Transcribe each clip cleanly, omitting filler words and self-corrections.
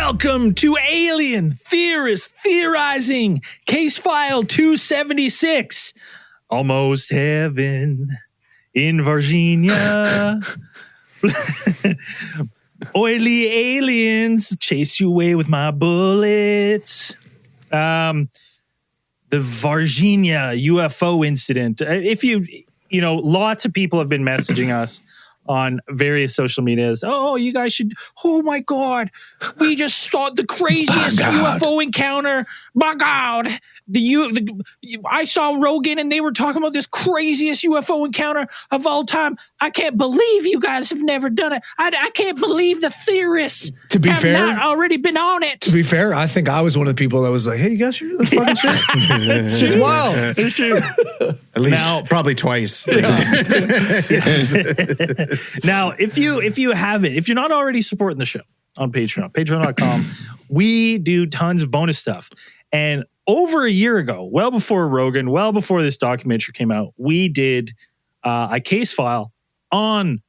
Welcome to Alien Theorist Theorizing, Case File 276. Almost heaven in Varginha. Oily aliens chase you away with my bullets. The Varginha UFO incident. Lots of people have been messaging us on various social medias. Oh, you guys should. Oh my God, we just saw the craziest UFO encounter. My God, I saw Rogan and they were talking about this craziest UFO encounter of all time. I can't believe you guys have never done it. I can't believe the theorists have not already been on it. To be fair, I think I was one of the people that was like, "Hey, you guys sure this fucking shit? It's wild." It's true. At least probably twice. Yeah. Now, if you haven't, if you're not already supporting the show on Patreon, patreon.com, we do tons of bonus stuff. And over a year ago, well before Rogan, well before this documentary came out, we did a case file on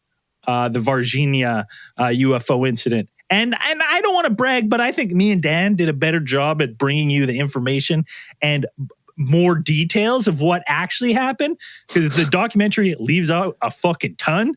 the Varginha UFO incident. And I don't want to brag, but I think me and Dan did a better job at bringing you the information and more details of what actually happened, because the documentary leaves out a fucking ton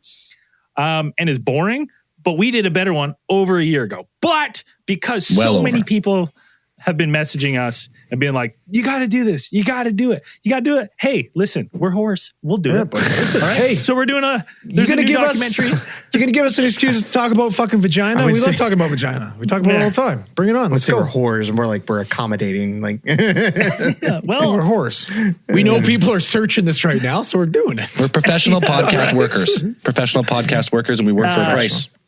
and is boring, but we did a better one over a year ago. But because many people have been messaging us and being like, you got to do this. You got to do it. You got to do it. Hey, listen, we're horse. We'll do it. But listen, all right? Hey, so we're doing there's a new documentary. You're going to give us an excuse to talk about fucking vagina? We love talking about vagina. We talk about it all the time. Bring it on. Let's say we're whores and we're accommodating. Like, yeah, well, we're whores. We know people are searching this right now, so we're doing it. We're professional podcast workers. Professional podcast workers, and we work for a price.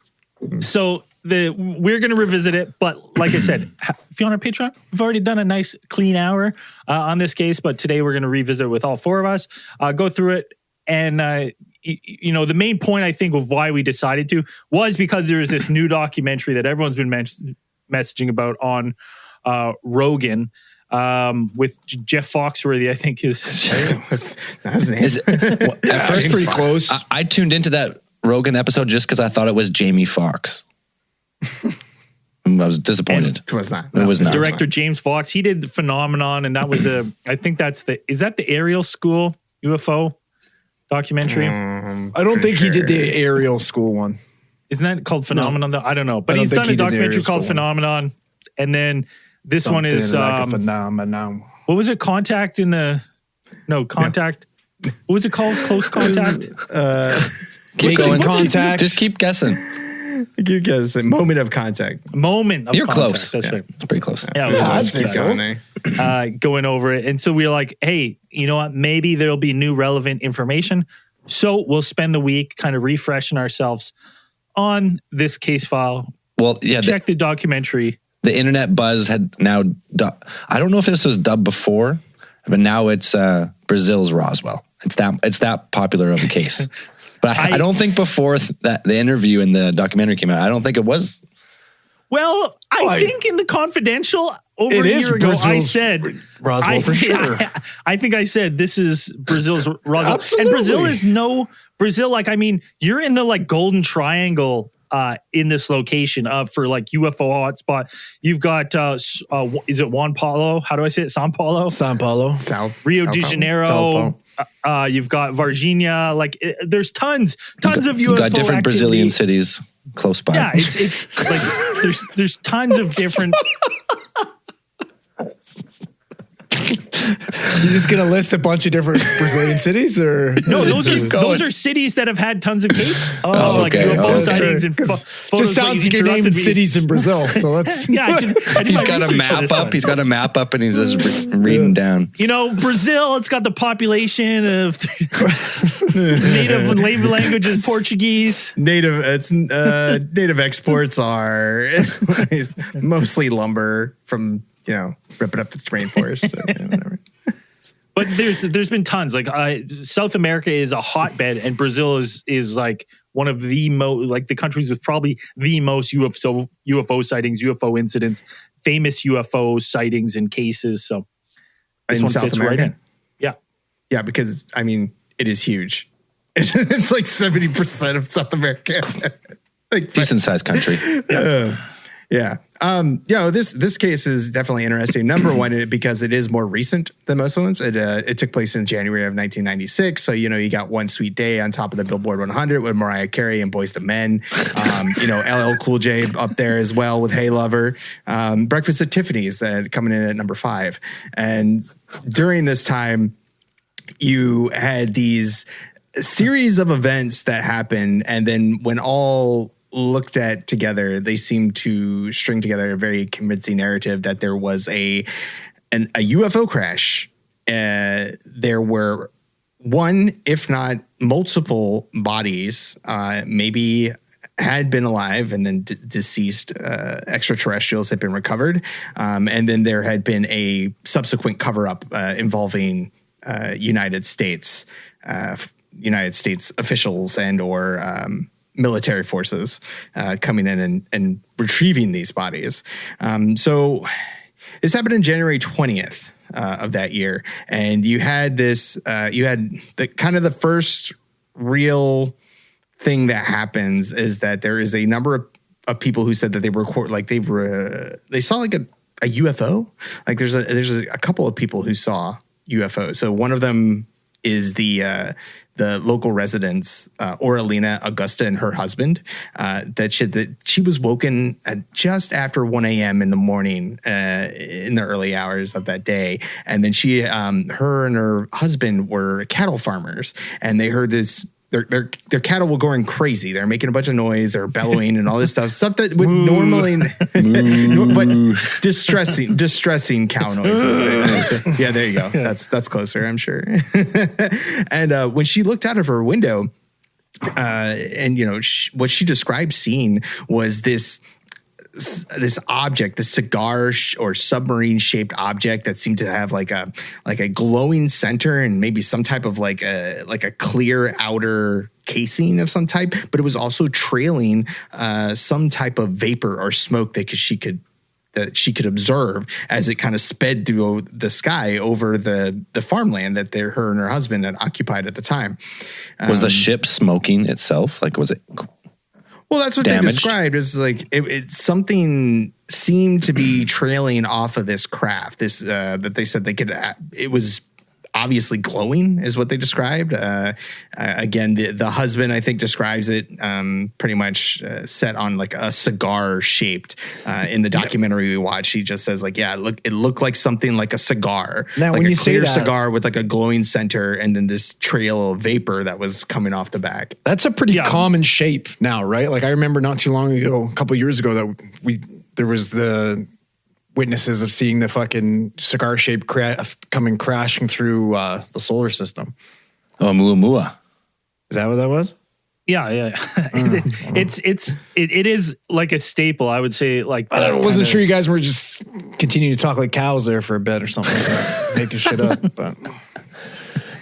So we're going to revisit it, but like I said, if you're on our Patreon, we've already done a nice clean hour on this case, but today we're going to revisit it with all four of us, go through it. And, the main point, I think, of why we decided to was because there is this new documentary that everyone's been messaging about on Rogan with Jeff Foxworthy, I think is that's his name. At first, pretty close. I tuned into that Rogan episode just because I thought it was Jamie Foxx. I was disappointed. It was not. It was not. Director James Fox, he did The Phenomenon, and that was I think is that the Ariel School UFO documentary? I don't think he did the Ariel School one. Isn't that called Phenomenon? No. I don't know. But he's done a documentary called Phenomenon, and then this one is like a phenomenon. What was it? Contact. What was it called? Close Contact. Keep going. Contact. Just keep guessing. You guys say moment of contact. You're close. That's right. It's pretty close. Yeah, going over it. And so we were like, hey, you know what? Maybe there'll be new relevant information. So we'll spend the week kind of refreshing ourselves on this case file. Well, yeah. Check the documentary. The internet buzz had now, I don't know if this was dubbed before, but now it's Brazil's Roswell. It's that popular of a case. But I don't think before that the interview and the documentary came out, I don't think it was. Well, I think in the Confidential over a year ago, I said Roswell for sure. I think I said this is Brazil's Roswell. Absolutely. And Brazil is Brazil. Like, I mean, you're in the like Golden Triangle in this location for like UFO hotspot. You've got is it Juan Paulo? How do I say it? São Paulo. Rio de Janeiro. You've got Varginha. Like there's tons of UFO. You got different activity. Brazilian cities close by. Yeah, it's like there's tons of different. You just gonna list a bunch of different Brazilian cities, or no? Those are cities that have had tons of cases. Like okay. UFO sightings and photos. Just sounds like you're naming cities in Brazil. So let's. Yeah, he's got a map up. He's got a map up, and he's just reading down. Brazil. It's got the population of native languages, Portuguese. Native exports are mostly lumber from. Ripping up its rainforest. Whatever. But there's been tons. Like South America is a hotbed, and Brazil is like one of the most, like the countries with probably the most UFO sightings, UFO incidents, famous UFO sightings and cases. So this one fits right in. Yeah, yeah, because I mean it is huge. It's like 70% of South America. Like decent sized country. Yeah. Yeah. This case is definitely interesting. Number one, because it is more recent than most ones. It took place in January of 1996. So, you got One Sweet Day on top of the Billboard 100 with Mariah Carey and Boyz II Men. LL Cool J up there as well with Hey Lover. Breakfast at Tiffany's coming in at number 5. And during this time, you had these series of events that happened. And then when all looked at together, they seemed to string together a very convincing narrative that there was a UFO crash. There were one, if not multiple bodies, maybe had been alive and then deceased extraterrestrials had been recovered. And then there had been a subsequent cover-up involving United States officials and or military forces coming in and retrieving these bodies. So this happened in January 20th of that year. And you had the first real thing that happens is that there is a number of people who said that they saw like a UFO. Like there's a couple of people who saw UFOs. So one of them is the local residents, Oralina Augusta and her husband, that she was woken at just after 1 a.m. in the morning in the early hours of that day. And then her and her husband were cattle farmers, and they heard this. Their cattle were going crazy. They're making a bunch of noise. They're bellowing and all this stuff that would normally, but distressing cow noises. Yeah, there you go. That's closer, I'm sure. And when she looked out of her window, what she described seeing was this object, this cigar or submarine shaped object that seemed to have like a glowing center and maybe some type of like a clear outer casing of some type, but it was also trailing some type of vapor or smoke that she could observe as it kind of sped through the sky over the farmland that her and her husband had occupied at the time. Was the ship smoking itself? Like, was it? Well, that's what damaged? They described as like it something seemed to be trailing off of this craft. This that they said it was obviously glowing is what they described. Again, the husband, I think, describes it pretty much set on like a cigar shaped. In the documentary we watched, he just says like, yeah, it looked like something like a cigar. Now, like when a you say clear that, cigar with like a glowing center and then this trail of vapor that was coming off the back. that's a pretty common shape now, right? Like I remember not too long ago, a couple of years ago, that there was the witnesses of seeing the fucking cigar-shaped craft coming crashing through the solar system. Oh, Muamua. Is that what that was? Yeah. It is like a staple, I would say. Like I wasn't sure you guys were just continuing to talk like cows there for a bit or something like that, making shit up. But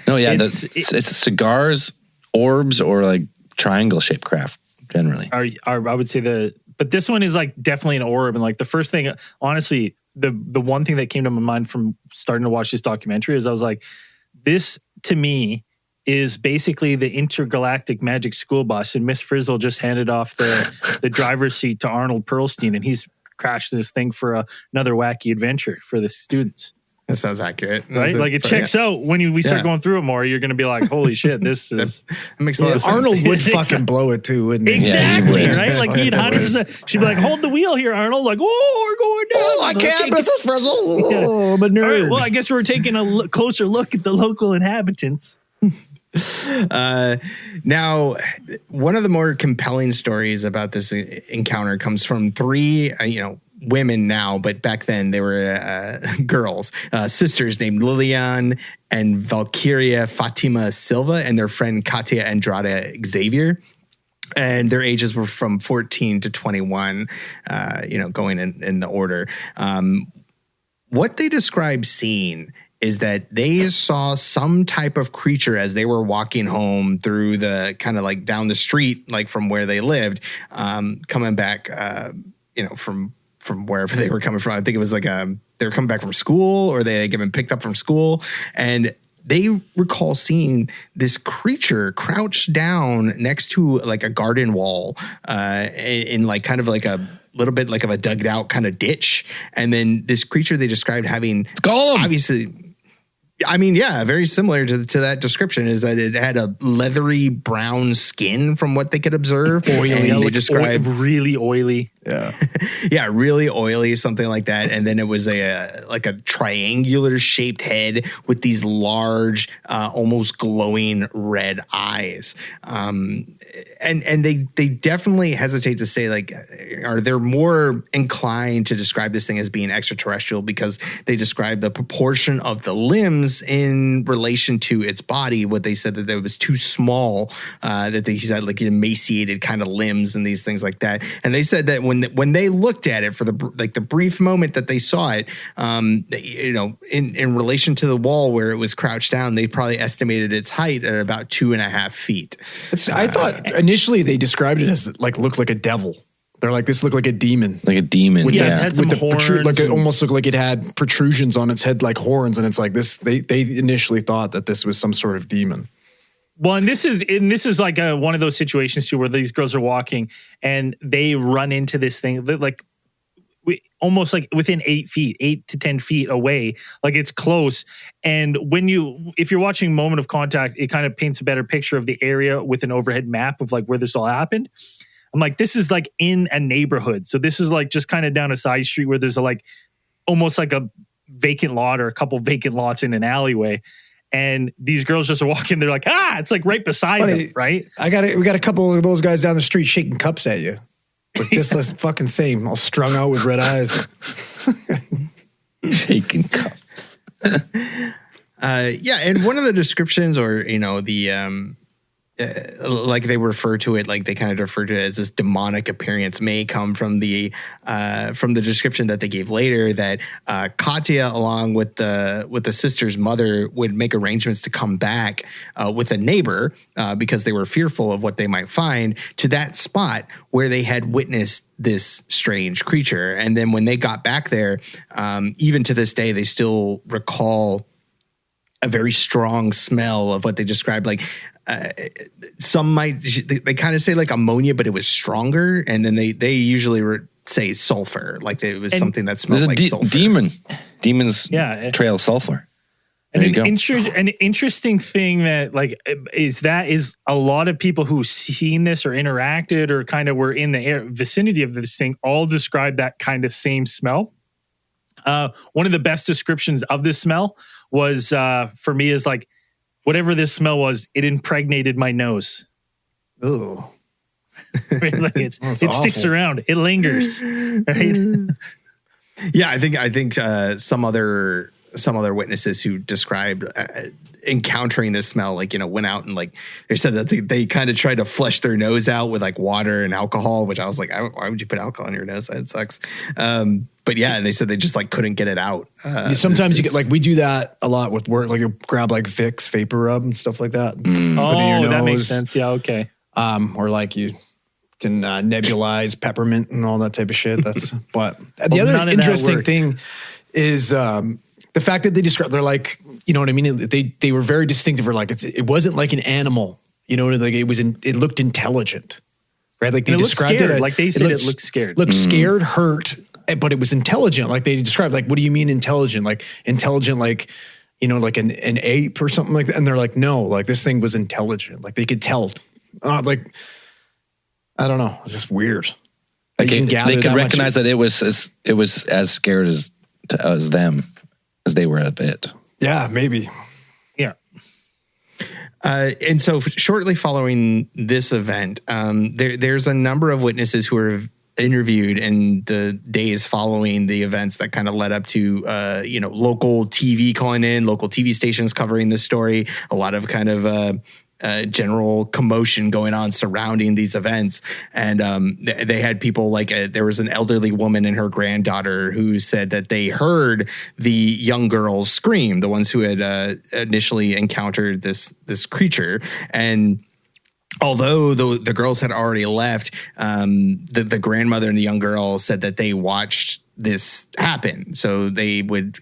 No, yeah, it's cigars, orbs, or like triangle-shaped craft generally. I would say but this one is like definitely an orb. And like the first thing, honestly, the one thing that came to my mind from starting to watch this documentary is I was like, this to me is basically the intergalactic magic school bus, and Miss Frizzle just handed off the driver's seat to Arnold Perlstein, and he's crashed this thing for another wacky adventure for the students. That sounds accurate. Right? Like it checks out when we start going through it more. You're going to be like, holy shit, this is... That makes a lot of sense. Arnold would fucking blow it too, wouldn't he? Exactly, Yeah, he would. right? Like he'd 100%. She'd be like, hold the wheel here, Arnold. Like, oh, we're going down. Oh, I can't, Mrs. Frizzle. Oh, I'm a All nerd. right, well, I guess we're taking a closer look at the local inhabitants. Now, one of the more compelling stories about this encounter comes from three, women now, but back then they were girls, sisters named Lilian and Valkyria Fatima Silva and their friend Katia Andrade Xavier. And their ages were from 14 to 21, going in the order. What they describe seeing is that they saw some type of creature as they were walking home through the kind of like down the street, like from where they lived, coming back, from wherever they were coming from. I think it was like they were coming back from school or they had been picked up from school. And they recall seeing this creature crouched down next to like a garden wall, in like kind of like a little bit like of a dug out kind of ditch. And then this creature they described having obviously, I mean, yeah, very similar to that description is that it had a leathery brown skin from what they could observe. Oily. They described really oily. Yeah. yeah, really oily, something like that. And then it was like a triangular shaped head with these large, almost glowing red eyes. And they definitely hesitate to say like, or they're more inclined to describe this thing as being extraterrestrial because they describe the proportion of the limbs in relation to its body. What they said that it was too small, that he had like emaciated kind of limbs and these things like that. And they said that when they looked at it for the brief moment that they saw it, in relation to the wall where it was crouched down, they probably estimated its height at about 2.5 feet. I thought initially they described it as like looked like a devil. They're like, this looked like a demon. Like a demon. It had some horns. Like it almost looked like it had protrusions on its head like horns. And it's like this, they initially thought that this was some sort of demon. Well, and this is like one of those situations too, where these girls are walking and they run into this thing like almost like within 8 to 10 feet away, like it's close. And if you're watching Moment of Contact, it kind of paints a better picture of the area with an overhead map of like where this all happened. I'm like, this is like in a neighborhood. So this is like just kind of down a side street where there's almost like a vacant lot or a couple vacant lots in an alleyway. And these girls just are walking. They're like, it's like right beside them, right? We got a couple of those guys down the street shaking cups at you. But just the fucking same, all strung out with red eyes. Shaking cups. Yeah. And one of the descriptions or, like they refer to it, like they kind of refer to it as this demonic appearance may come from the description that they gave later that Katya, along with the sister's mother, would make arrangements to come back with a neighbor because they were fearful of what they might find to that spot where they had witnessed this strange creature. And then when they got back there, even to this day, they still recall a very strong smell of what they described like. They kind of say like ammonia, but it was stronger. And then they usually say sulfur, like it was something that smelled like sulfur. Demons trail sulfur. And an interesting thing that like is a lot of people who've seen this or interacted or kind of were in the vicinity of this thing all describe that kind of same smell. One of the best descriptions of this smell was for me is like, whatever this smell was, it impregnated my nose. Ooh. Like it sticks around. It lingers. Right? Yeah, I think some other witnesses who described encountering this smell, like, went out and like they said that they kind of tried to flush their nose out with like water and alcohol, which I was like, why would you put alcohol in your nose? That sucks. But yeah, and they said they just like couldn't get it out. Sometimes you get like, we do that a lot with work. Like you grab like Vicks vapor rub and stuff like that. That makes sense. Yeah. Okay. Or like you can nebulize peppermint and all that type of shit. But the other interesting thing is the fact that they describe, they're like, you know what I mean? They were very distinctive. Or like, it wasn't like an animal, like it looked intelligent, right? Like they described it. Like they said it looked scared. Looked scared, hurt, but it was intelligent. Like they described, like, what do you mean intelligent? Like intelligent, like, like an ape or something like that. And they're like, no, like this thing was intelligent. Like they could tell. Like, I don't know. It's just weird. Like they could recognize that it was as scared as them as they were of it. Yeah, maybe. Yeah. And so shortly following this event, there's a number of witnesses who were interviewed in the days following the events that kind of led up to, local TV calling in, local TV stations covering this story, a lot of kind of general commotion going on surrounding these events. And they had people like there was an elderly woman and her granddaughter who said that they heard the young girls scream, the ones who had initially encountered this creature. And although the girls had already left, the grandmother and the young girl said that they watched this happen. So they would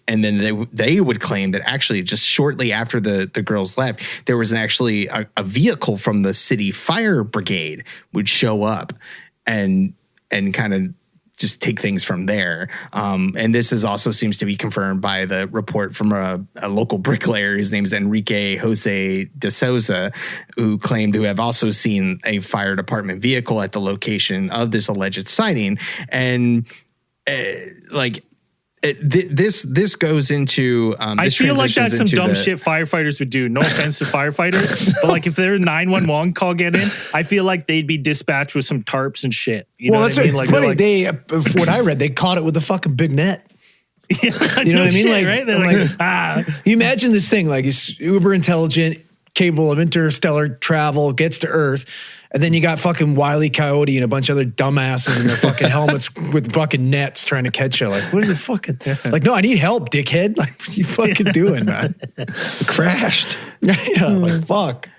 claim that actually just shortly after the girls left, there was actually a vehicle from the city fire brigade would show up and kind of just take things from there. And this is also seems to be confirmed by the report from a local bricklayer. His name is Enrique Jose de Souza, who claimed to have also seen a fire department vehicle at the location of this alleged sighting. And this goes into. I feel like that's some dumb shit firefighters would do. No offense to firefighters, but like if their 911 call get in, I feel like they'd be dispatched with some tarps and shit. You know what I mean? Like, funny. What I read, they caught it with a fucking big net. Yeah, you know what I mean? Shit, right? They're you imagine this thing like it's uber intelligent, capable of interstellar travel, gets to Earth. And then you got fucking Wile E. Coyote and a bunch of other dumbasses in their fucking helmets with fucking nets trying to catch you. Like, what are you fucking like? No, I need help, dickhead. Like, what are you fucking doing, man? Crashed. Yeah, like fuck.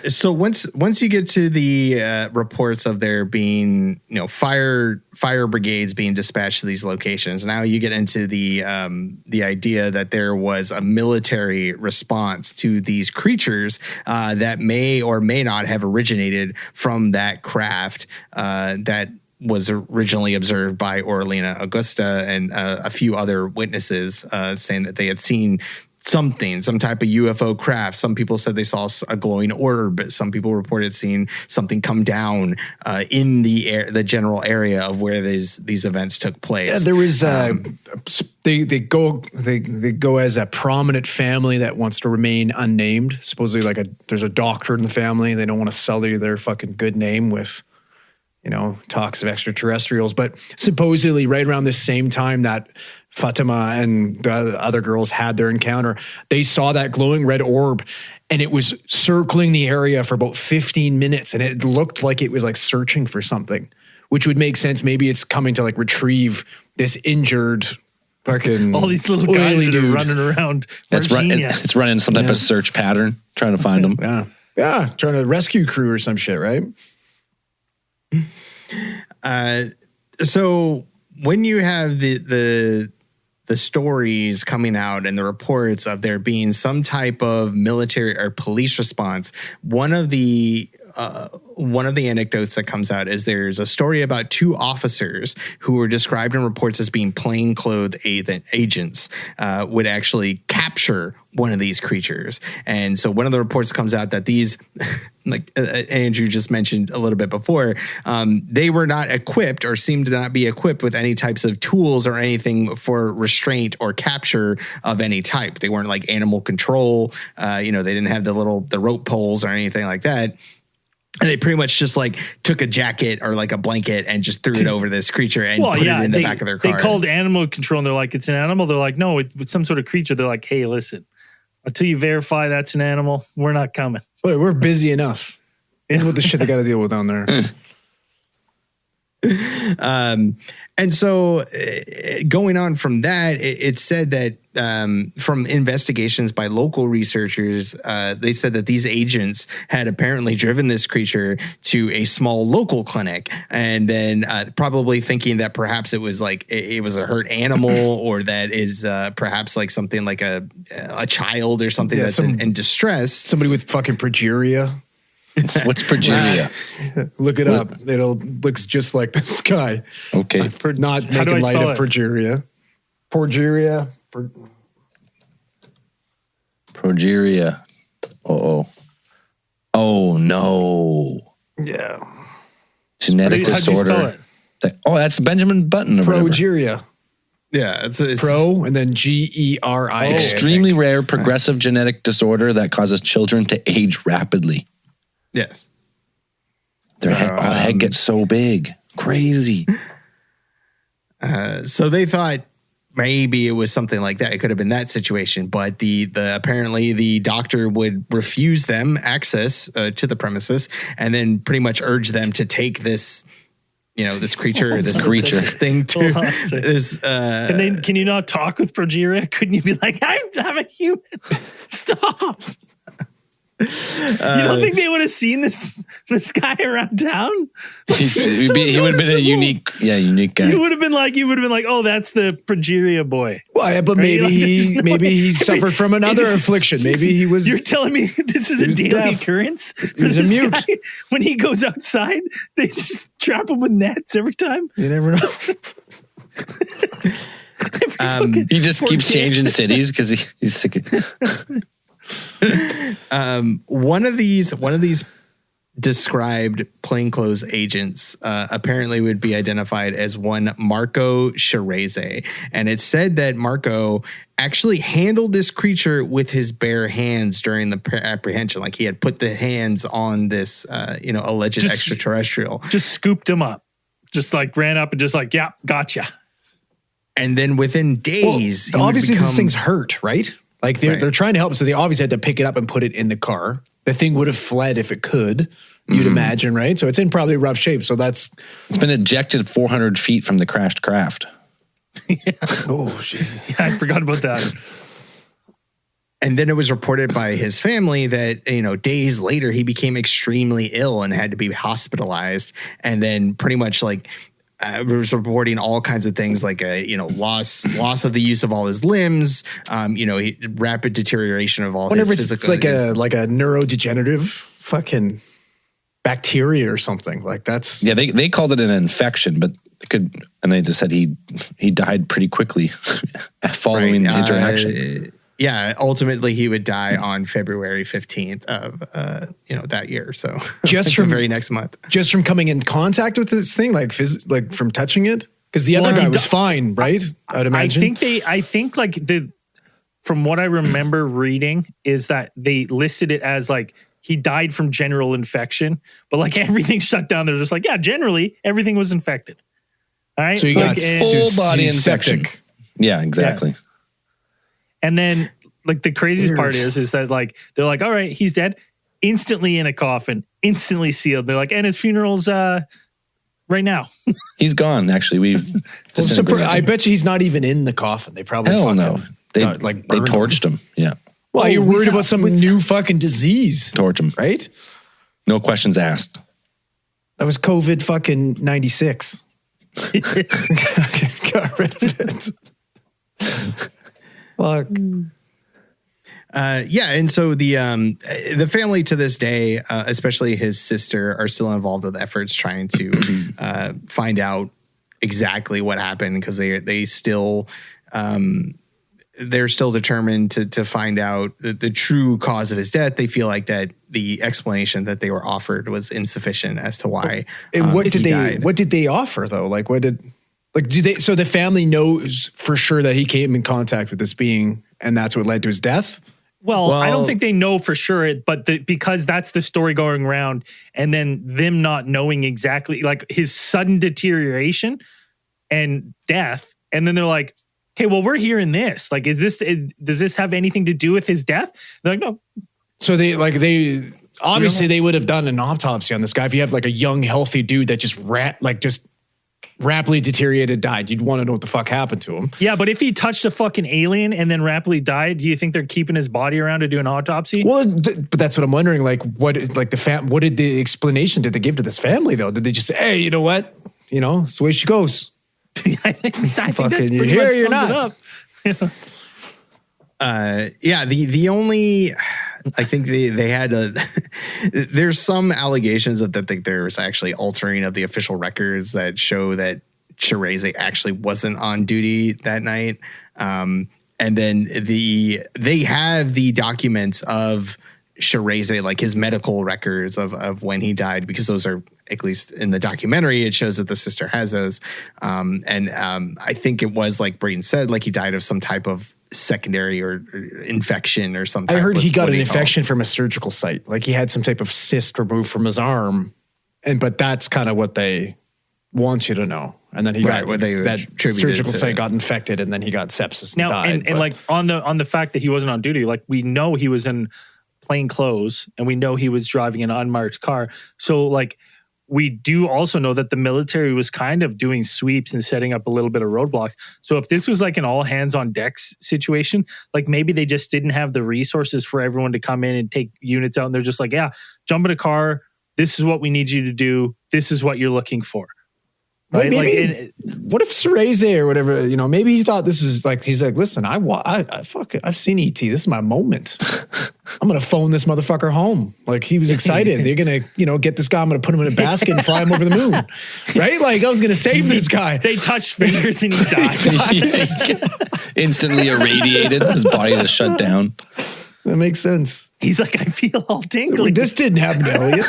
So once you get to the reports of there being fire brigades being dispatched to these locations, now you get into the idea that there was a military response to these creatures that may or may not have originated from that craft that was originally observed by Orlena Augusta and a few other witnesses saying that they had seen some type of UFO craft. Some people said they saw a glowing orb. Some people reported seeing something come down in the general area of where these events took place. Yeah, there was they go as a prominent family that wants to remain unnamed. Supposedly, there's a doctor in the family. They don't want to sully their fucking good name with talks of extraterrestrials. But supposedly, right around the same time that Fatima and the other girls had their encounter, they saw that glowing red orb and it was circling the area for about 15 minutes and it looked like it was like searching for something, which would make sense. Maybe it's coming to like retrieve this injured fucking all these little guys that are running around. It's running some type of search pattern, trying to find them. Yeah, trying to rescue crew or some shit, right? So when you have the stories coming out and the reports of there being some type of military or police response, one of the anecdotes that comes out is there's a story about two officers who were described in reports as being plainclothed agents would actually capture one of these creatures. And so one of the reports comes out that these, like Andrew just mentioned a little bit before, they were not equipped or seemed to not be equipped with any types of tools or anything for restraint or capture of any type. They weren't like animal control. They didn't have the rope poles or anything like that. And they pretty much just like took a jacket or like a blanket and just threw it over this creature and put it in the back of their car. They called animal control and they're like, it's an animal. They're like, no, it's some sort of creature. They're like, hey, listen, until you verify that's an animal, we're not coming. Wait, we're busy enough. And with the shit they got to deal with down there. And so going on from that, it said that from investigations by local researchers, they said that these agents had apparently driven this creature to a small local clinic and then probably thinking that perhaps it was like it was a hurt animal or that is perhaps like something like a child or something that's in distress. Somebody with fucking progeria. What's progeria? Look it up. Looks just like this guy. Okay. Not making light of progeria. Progeria. Progeria. Oh no. Yeah. Genetic disorder. That's Benjamin Button. Or progeria. Yeah, it's pro and then GERI. Extremely rare progressive genetic disorder that causes children to age rapidly. Yes. Their head gets so big. Crazy. So they thought maybe it was something like that. It could have been that situation, but the apparently the doctor would refuse them access to the premises and then pretty much urge them to take this this creature, this thing to this. Can you not talk with progeria? Couldn't you be like, I'm a human? Stop. You don't think they would have seen this guy around town? He would have been a unique guy. You would have been like, oh, that's the progeria boy. Well, yeah, but Right? maybe he suffered from another affliction. Maybe he was. You're telling me this is a daily deaf. occurrence? He was a This mute. guy, when he goes outside, they just trap him with nets every time. You never know. He just keeps changing cities because he's sick of One of these described plainclothes agents apparently would be identified as one Marco Scherese, and it's said that Marco actually handled this creature with his bare hands during the apprehension. Like he had put the hands on this, alleged extraterrestrial. Just scooped him up. Just like ran up and just like, yeah, gotcha. And then within days, well, obviously this thing's hurt, right? Like they're trying to help, so they obviously had to pick it up and put it in the car. The thing would have fled if it could, you'd imagine, right? So it's in probably rough shape. So it's been ejected 400 feet from the crashed craft. Oh, jeez. Yeah, I forgot about that. And then it was reported by his family that, days later, he became extremely ill and had to be hospitalized. And then pretty much was reporting all kinds of things like, loss of the use of all his limbs, rapid deterioration of all his physical. It's like a neurodegenerative fucking bacteria or something. Like that's. Yeah, they called it an infection, but and they just said he died pretty quickly following the interaction. Ultimately he would die on February 15th of that year. So just from the very next month, just from coming in contact with this thing, like from touching it, because the other guy was fine, right? I'd imagine. I think from what I remember reading is that they listed it as like he died from general infection, but like everything shut down. They're just like, yeah, generally everything was infected. All right. So you got full body infection. Yeah, exactly. Yeah. And then like the craziest part is that like, they're like, all right, he's dead, instantly in a coffin, instantly sealed. They're like, and his funeral's right now. He's gone. Actually, I bet you he's not even in the coffin. They probably They torched him. Yeah. Well, you're worried about some new fucking disease. Torch him. Right? No questions asked. That was COVID fucking 96. Got rid of it. Fuck. And so the family to this day, especially his sister, are still involved with efforts trying to find out exactly what happened, because they're still determined to find out the true cause of his death. They feel like that the explanation that they were offered was insufficient as to why. And what died. did they offer though? So the family knows for sure that he came in contact with this being, and that's what led to his death? Well, I don't think they know for sure, but because that's the story going around, and then them not knowing exactly, like his sudden deterioration and death, and then they're like, okay, well, we're hearing this. Like, does this have anything to do with his death? They're like, no. So they obviously they would have done an autopsy on this guy. If you have like a young, healthy dude that just rapidly deteriorated, died, you'd want to know what the fuck happened to him. Yeah, but if he touched a fucking alien and then rapidly died, do you think they're keeping his body around to do an autopsy? Well, but that's what I'm wondering. Like, what did the explanation did they give to this family though? Did they just say, hey, you know what? It's the way she goes. I think that's fucking, you're pretty here, much you're sums it not. up. The only, I think they had there's some allegations that there was actually altering of the official records that show that Scherese actually wasn't on duty that night. And then they have the documents of Scherese, like his medical records of when he died, because those are, at least in the documentary, it shows that the sister has those. I think it was like Braden said, like he died of some type of secondary or infection or something. I heard he got an infection from a surgical site. Like he had some type of cyst removed from his arm. But that's kind of what they want you to know. And then he got that surgical site got infected, and then he got sepsis and died. And like on the fact that he wasn't on duty, like we know he was in plain clothes and we know he was driving an unmarked car. So like we do also know that the military was kind of doing sweeps and setting up a little bit of roadblocks. So if this was like an all hands on decks situation, like maybe they just didn't have the resources for everyone to come in and take units out. And they're just like, yeah, jump in a car. This is what we need you to do. This is what you're looking for. Right? Maybe, what if Cereze or whatever, maybe he thought this was like, he's like, listen, I've seen ET. This is my moment. I'm going to phone this motherfucker home. Like, he was excited. They're going to, get this guy. I'm going to put him in a basket and fly him over the moon. Right? Like, I was going to save this guy. They touched fingers and he died. Instantly irradiated. His body just shut down. That makes sense. He's like, I feel all tingly. This didn't happen to Elliot.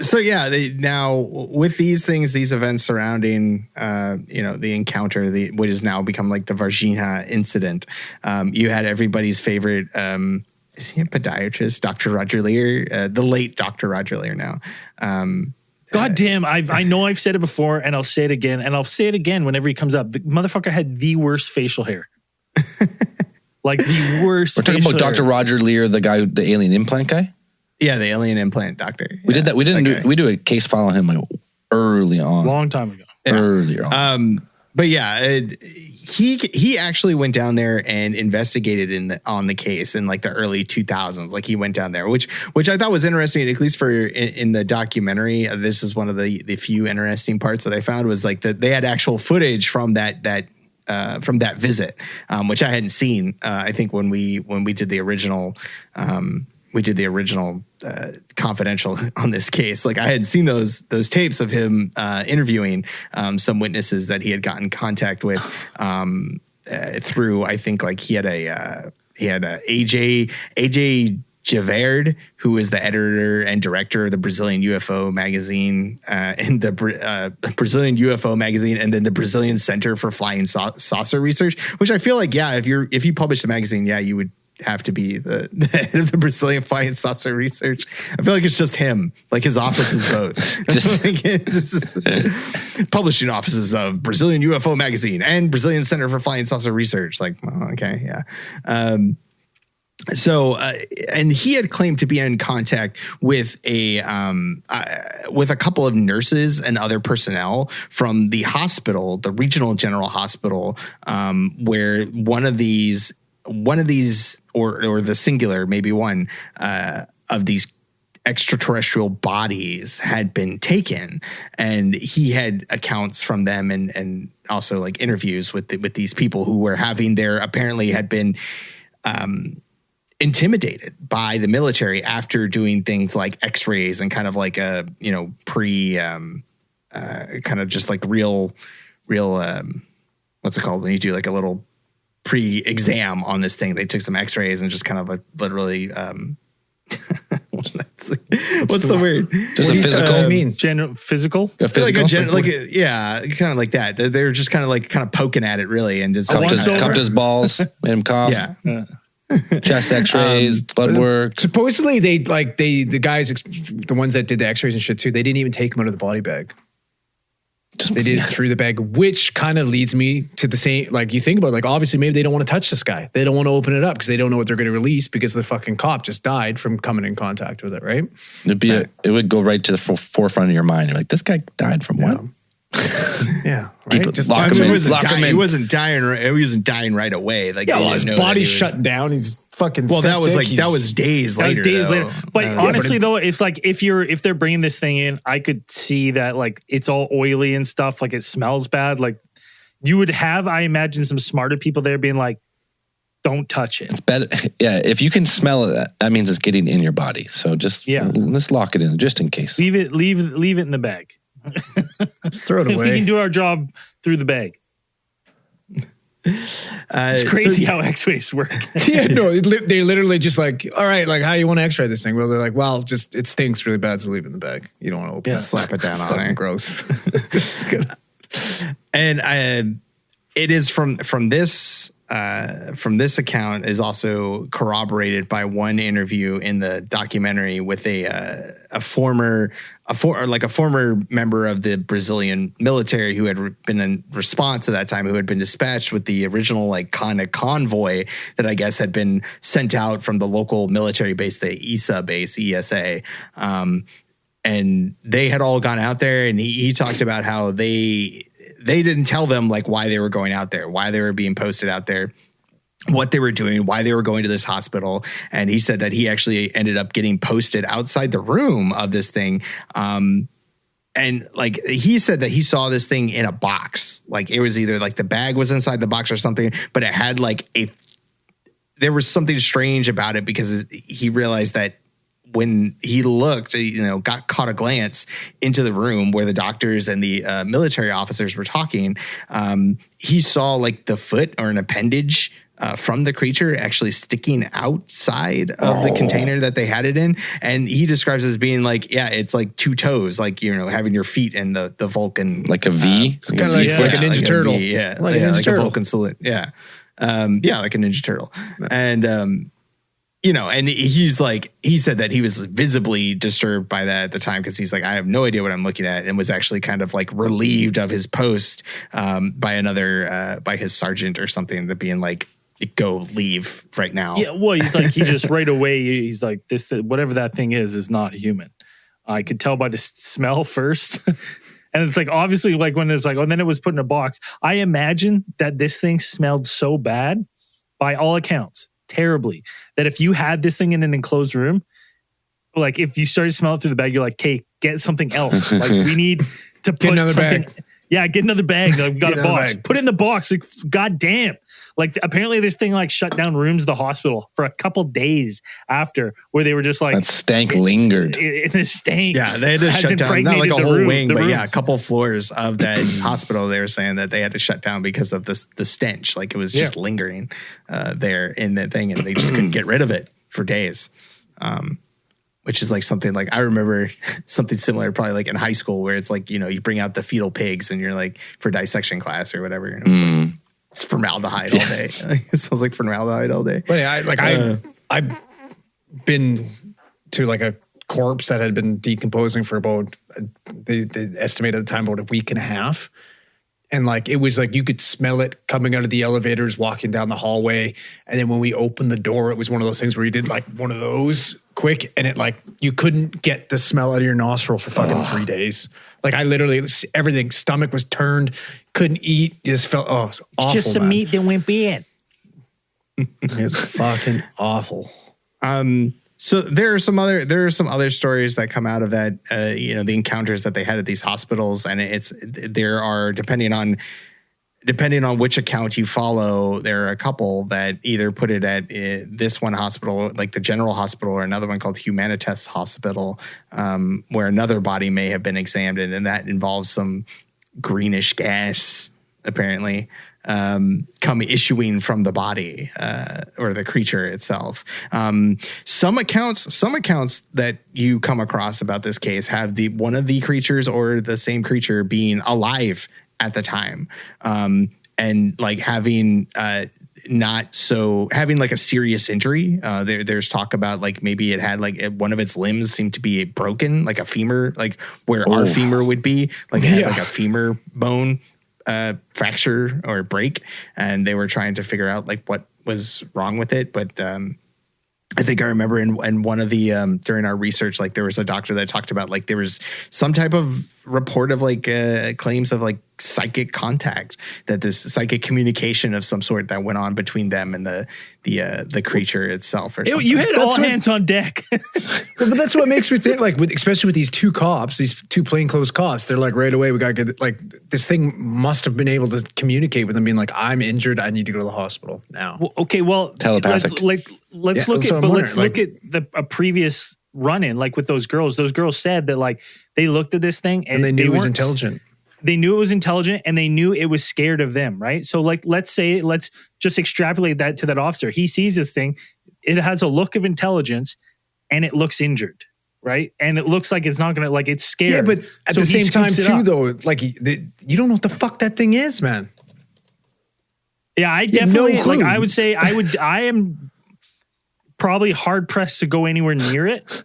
So yeah, now with these things, these events surrounding, the encounter, what has now become like the Varginha incident, you had everybody's favorite, is he a podiatrist, Dr. Roger Lear, the late Dr. Roger Lear now. God damn, I know I've said it before and I'll say it again and I'll say it again whenever he comes up. The motherfucker had the worst facial hair. Like the worst. We're talking about Dr. Roger Lear, the guy, the alien implant guy? Yeah, the alien implant doctor. We did that. We didn't we do a case file on him like early on. Long time ago. Yeah. Earlier on. But yeah, he actually went down there and investigated on the case in like the early 2000s. Like he went down there, which I thought was interesting, at least for in the documentary. This is one of the few interesting parts that I found was like that they had actual footage from that visit, which I hadn't seen. I think when we did the original. We did the original confidential on this case. Like I had seen those tapes of him interviewing some witnesses that he had gotten contact with through. I think like he had a AJ Javerd, who is the editor and director of the Brazilian UFO magazine and the Brazilian UFO magazine, and then the Brazilian Center for Flying Saucer Research. Which I feel like, yeah, if you publish the magazine, yeah, you would have to be the head of the Brazilian Flying Saucer Research. I feel like it's just him. Like his office is both. Just like this is publishing offices of Brazilian UFO magazine and Brazilian Center for Flying Saucer Research. Like, oh, okay, yeah. So, and he had claimed to be in contact with a couple of nurses and other personnel from the hospital, the regional general hospital, where one of these, or the singular, maybe one of these extraterrestrial bodies had been taken, and he had accounts from them and also like interviews with these people who were having apparently had been intimidated by the military after doing things like X-rays and kind of like a kind of just like real what's it called when you do like a little pre-exam on this thing. They took some X-rays and just kind of like literally what's the word? Just a physical. I mean, General physical. A physical? Yeah, kind of like that. They're just kind of poking at it really, and just cupped his balls, made him cough. Yeah. Chest X-rays, blood work. Supposedly the guys, the ones that did the X-rays and shit too, they didn't even take them out of the body bag. They did it through the bag, which kind of leads me to the same, like you think about, like obviously maybe they don't want to touch this guy. They don't want to open it up because they don't know what they're going to release because the fucking cop just died from coming in contact with it, right? It would go right to the forefront of your mind. You're like, this guy died from what? Yeah, right. Just lock him in. He wasn't dying. He wasn't dying right away. Like, yeah, his body's shut down. He's fucking. Well, that was days later. But honestly, though, it's like if they're bringing this thing in, I could see that like it's all oily and stuff. Like it smells bad. Like you would have, I imagine, some smarter people there being like, "Don't touch it." It's better. Yeah, if you can smell it, that means it's getting in your body. So let's lock it in just in case. Leave it in the bag. Just throw it away. We can do our job through the bag. It's crazy how X-rays work. Yeah, no, they're literally just like, all right, like how do you want to X-ray this thing? Well, they're like, well, just it stinks really bad, so leave it in the bag. You don't want to open it. Slap it down it's on fucking there. Gross. And it is from this account is also corroborated by one interview in the documentary with a former member of the Brazilian military who had been in response at that time, who had been dispatched with the original like kind of convoy that I guess had been sent out from the local military base, the ESA. And they had all gone out there, and he talked about how they didn't tell them like why they were going out there, why they were being posted out there, what they were doing, why they were going to this hospital. And he said that he actually ended up getting posted outside the room of this thing. And like he said that he saw this thing in a box, like it was either like the bag was inside the box or something, but it had like there was something strange about it because he realized that when he looked, caught a glance into the room where the doctors and the military officers were talking, he saw like the foot or an appendage from the creature actually sticking outside of the container that they had it in. And he describes it as being like, yeah, it's like two toes, like, having your feet in the Vulcan. Like a V? It's kind of like a Ninja Turtle. Like a Vulcan salute. Yeah. Like a Ninja Turtle. And, and he said that he was visibly disturbed by that at the time because he's like, I have no idea what I'm looking at, and was actually kind of like relieved of his post by his sergeant or something, that being like, go leave right now. Yeah, well, he's like, he just right away, he's like, whatever that thing is not human. I could tell by the smell first. And it's like, obviously, like when it's like, oh, and then it was put in a box. I imagine that this thing smelled so bad, by all accounts, terribly, that if you had this thing in an enclosed room, like if you started smelling through the bag, you're like, okay, get something else. Like we need to put another something. bag. Yeah, get another bag. Like, we got a box. Put it in the box. Like, God damn. Like apparently this thing like shut down rooms of the hospital for a couple days after, where they were just like, that stank lingered. The stank. Yeah, they had to shut down, not like a whole wing, but yeah, a couple floors of that hospital. They were saying that they had to shut down because of the stench. Like it was just lingering there in that thing, and they just couldn't get rid of it for days. Which is like something like, I remember something similar probably like in high school, where it's like, you bring out the fetal pigs and you're like for dissection class or whatever. And it's formaldehyde all day. It sounds like formaldehyde all day. But yeah, I've been to like a corpse that had been decomposing for about, they estimated at the time about a week and a half. And like, it was like, you could smell it coming out of the elevators, walking down the hallway. And then when we opened the door, it was one of those things where you did like one of those quick, and it like, you couldn't get the smell out of your nostril for fucking 3 days. Like I literally, everything, stomach was turned, couldn't eat. You just felt, it was awful. Just some meat that went bad. It was fucking awful. So there are some other stories that come out of that, the encounters that they had at these hospitals, and there are, depending on which account you follow, there are a couple that either put it at this one hospital, like the General Hospital, or another one called Humanitas Hospital, where another body may have been examined, and that involves some greenish gas, apparently, issuing from the body or the creature itself. Some accounts that you come across about this case have one of the creatures or the same creature being alive at the time, and like having having like a serious injury. There's talk about like maybe it had like one of its limbs seemed to be broken, like a femur, like where our femur would be, like it had like a femur bone fracture or break, and they were trying to figure out like what was wrong with it. But I think I remember in one of the during our research, like there was a doctor that talked about like there was some type of report of like claims of like psychic contact, that this psychic communication of some sort that went on between them and the creature itself or something. You had all hands on deck. But that's what makes me think, like, especially with these two cops, these two plainclothes cops, they're like, right away, we got to get, like, this thing must have been able to communicate with them, being like, I'm injured, I need to go to the hospital now. Well, okay, well, telepathic. Let's look at a previous run-in, like with those girls. Those girls said that, like, they looked at this thing and they knew it was intelligent. They knew it was intelligent, and they knew it was scared of them, right? So, like, let's just extrapolate that to that officer. He sees this thing. It has a look of intelligence, and it looks injured, right? And it looks like it's not going to, like, it's scared. Yeah, but at the same time, too, though, like, you don't know what the fuck that thing is, man. Yeah, I You have no definitely, like, clue. I would say I am probably hard pressed to go anywhere near it.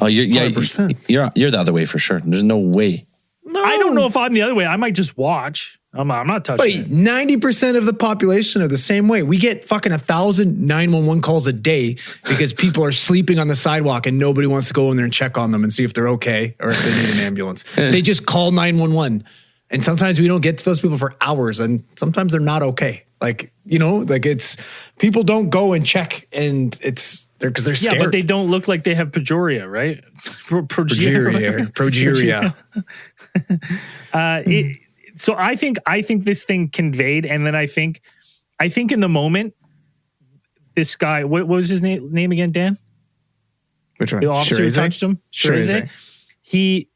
Oh, you're 100%. you're the other way for sure. There's no way. No. I don't know if I'm the other way. I might just watch. I'm not touching Wait, it. 90% of the population are the same way. We get fucking 1,000 911 calls a day because people are sleeping on the sidewalk and nobody wants to go in there and check on them and see if they're okay or if they need an ambulance. They just call 911. And sometimes we don't get to those people for hours and sometimes they're not okay. Like, you know, like it's people don't go and check and it's because they're scared. Yeah, but they don't look like they have progeria, right? Progeria. So I think this thing conveyed, and then I think in the moment, this guy, what was his name again, Dan? Which one? The officer who touched him? Shereze. He,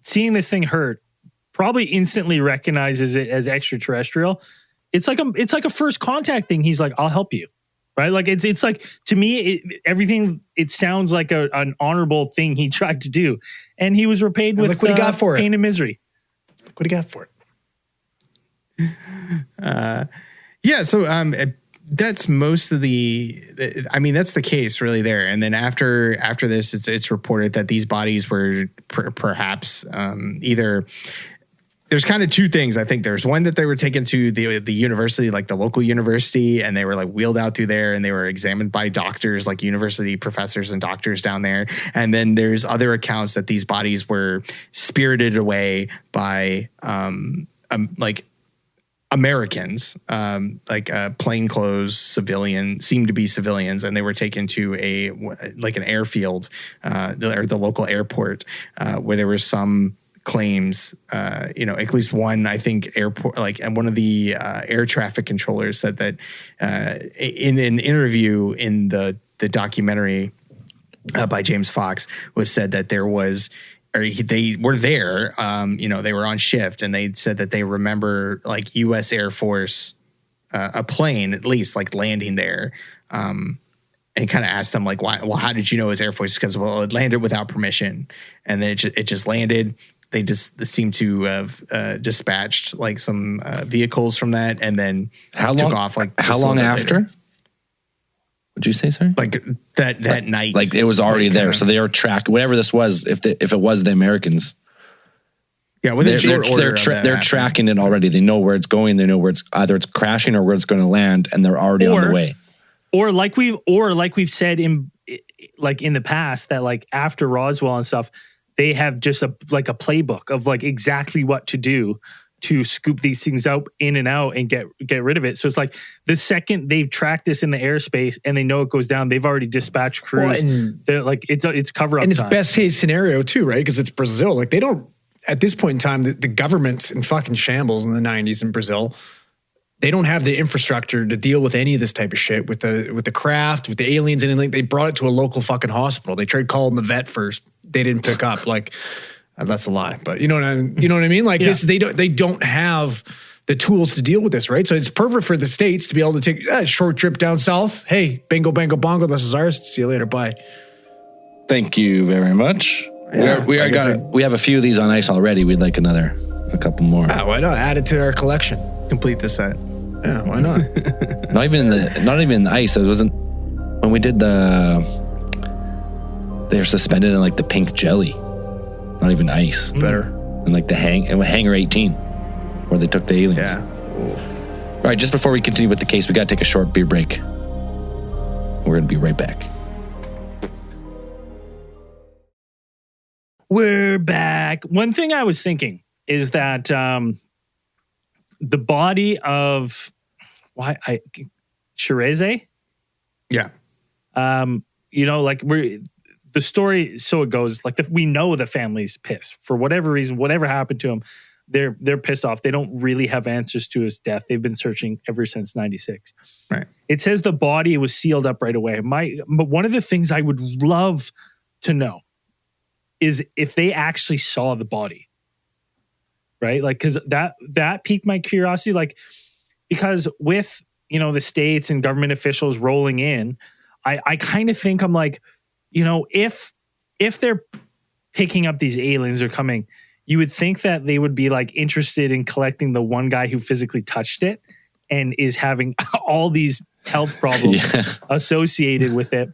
seeing this thing hurt, probably instantly recognizes it as extraterrestrial. It's like a first contact thing. He's like, I'll help you. Right? Like it's like, to me, everything, it sounds like an honorable thing he tried to do. And he was repaid with look what he got for it. pain and misery. Look what do you got for it? Yeah, so that's most of that's the case really there. And then after this, it's reported that these bodies were perhaps either. There's kind of two things. I think there's one that they were taken to the university, like the local university, and they were like wheeled out through there and they were examined by doctors, like university professors and doctors down there. And then there's other accounts that these bodies were spirited away by like Americans, plainclothes seemed to be civilians, and they were taken to an airfield, or the local airport, where there was some claims, at least one, I think, airport, and one of the air traffic controllers said that in an interview in the documentary by James Fox was said that there was, or they were there, they were on shift, and they said that they remember like U.S. Air Force, a plane at least, like landing there, and kind of asked them like, why? Well, how did you know it was Air Force? Because it landed without permission, and then it just landed. They just seem to have dispatched like some vehicles from that, and then took off. Like how long after? Later. Would you say, sorry? Like that night. Like it was already there, so they were tracking whatever this was. If it was the Americans, yeah, within short order, they're tracking it already. They know where it's going. They know where it's crashing or where it's going to land, and they're already on the way. Or like we've said in the past that like after Roswell and stuff, they have just a playbook of like exactly what to do to scoop these things out in and out and get rid of it. So it's like the second they've tracked this in the airspace and they know it goes down, they've already dispatched crews. Well, they're like it's cover up, and it's time. Best case scenario too, right? Because it's Brazil. Like they don't, at this point in time, the government's in fucking shambles in the 90s in Brazil. They don't have the infrastructure to deal with any of this type of shit with the craft, with the aliens, and anything. They brought it to a local fucking hospital. They tried calling the vet first. They didn't pick up. Like that's a lie, but you know what I mean? Like this, they don't have the tools to deal with this, right? So it's perfect for the States to be able to take a short trip down south. Hey, bingo, bango, bongo. This is ours. See you later. Bye. Thank you very much. Yeah, we have a few of these on ice already. We'd like a couple more. Ah, why not? Add it to our collection. Complete the set. Yeah, why not? not even in the ice. It wasn't when we did they're suspended in like the pink jelly. Not even ice. Better. And like Hangar 18, where they took the aliens. Yeah. All right, just before we continue with the case, we got to take a short beer break. We're going to be right back. We're back. One thing I was thinking is that the body of Shereze? Yeah. The story, so it goes, like we know the family's pissed for whatever reason, whatever happened to him. They're pissed off. They don't really have answers to his death. They've been searching ever since 96. Right. It says the body was sealed up right away. But one of the things I would love to know is if they actually saw the body. Right? Like, because that piqued my curiosity. Like, because with, the states and government officials rolling in, I kind of think I'm like, if they're picking up these aliens or coming, you would think that they would be like interested in collecting the one guy who physically touched it and is having all these health problems associated with it,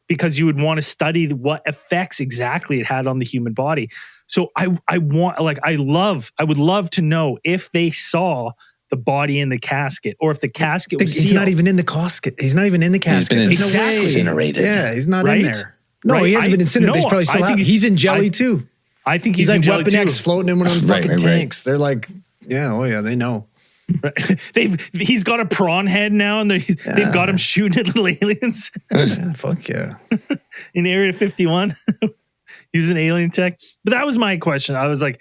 because you would want to study what effects exactly it had on the human body. So I would love to know if they saw the body in the casket, or if the casket was He's sealed. not even in the casket. He's not even in the casket. He's There's no way. incinerated. Yeah, he's not in Right? there. No, Right. he hasn't been incinerated. He's probably still out. He's in jelly too. I think He's in like jelly Weapon too. X floating in one of them Right, fucking right, right. tanks. They're like, they know. He's got a prawn head now, and they've got him shooting at little aliens Yeah, fuck yeah. in Area 51 using alien tech. But that was my question. I was like,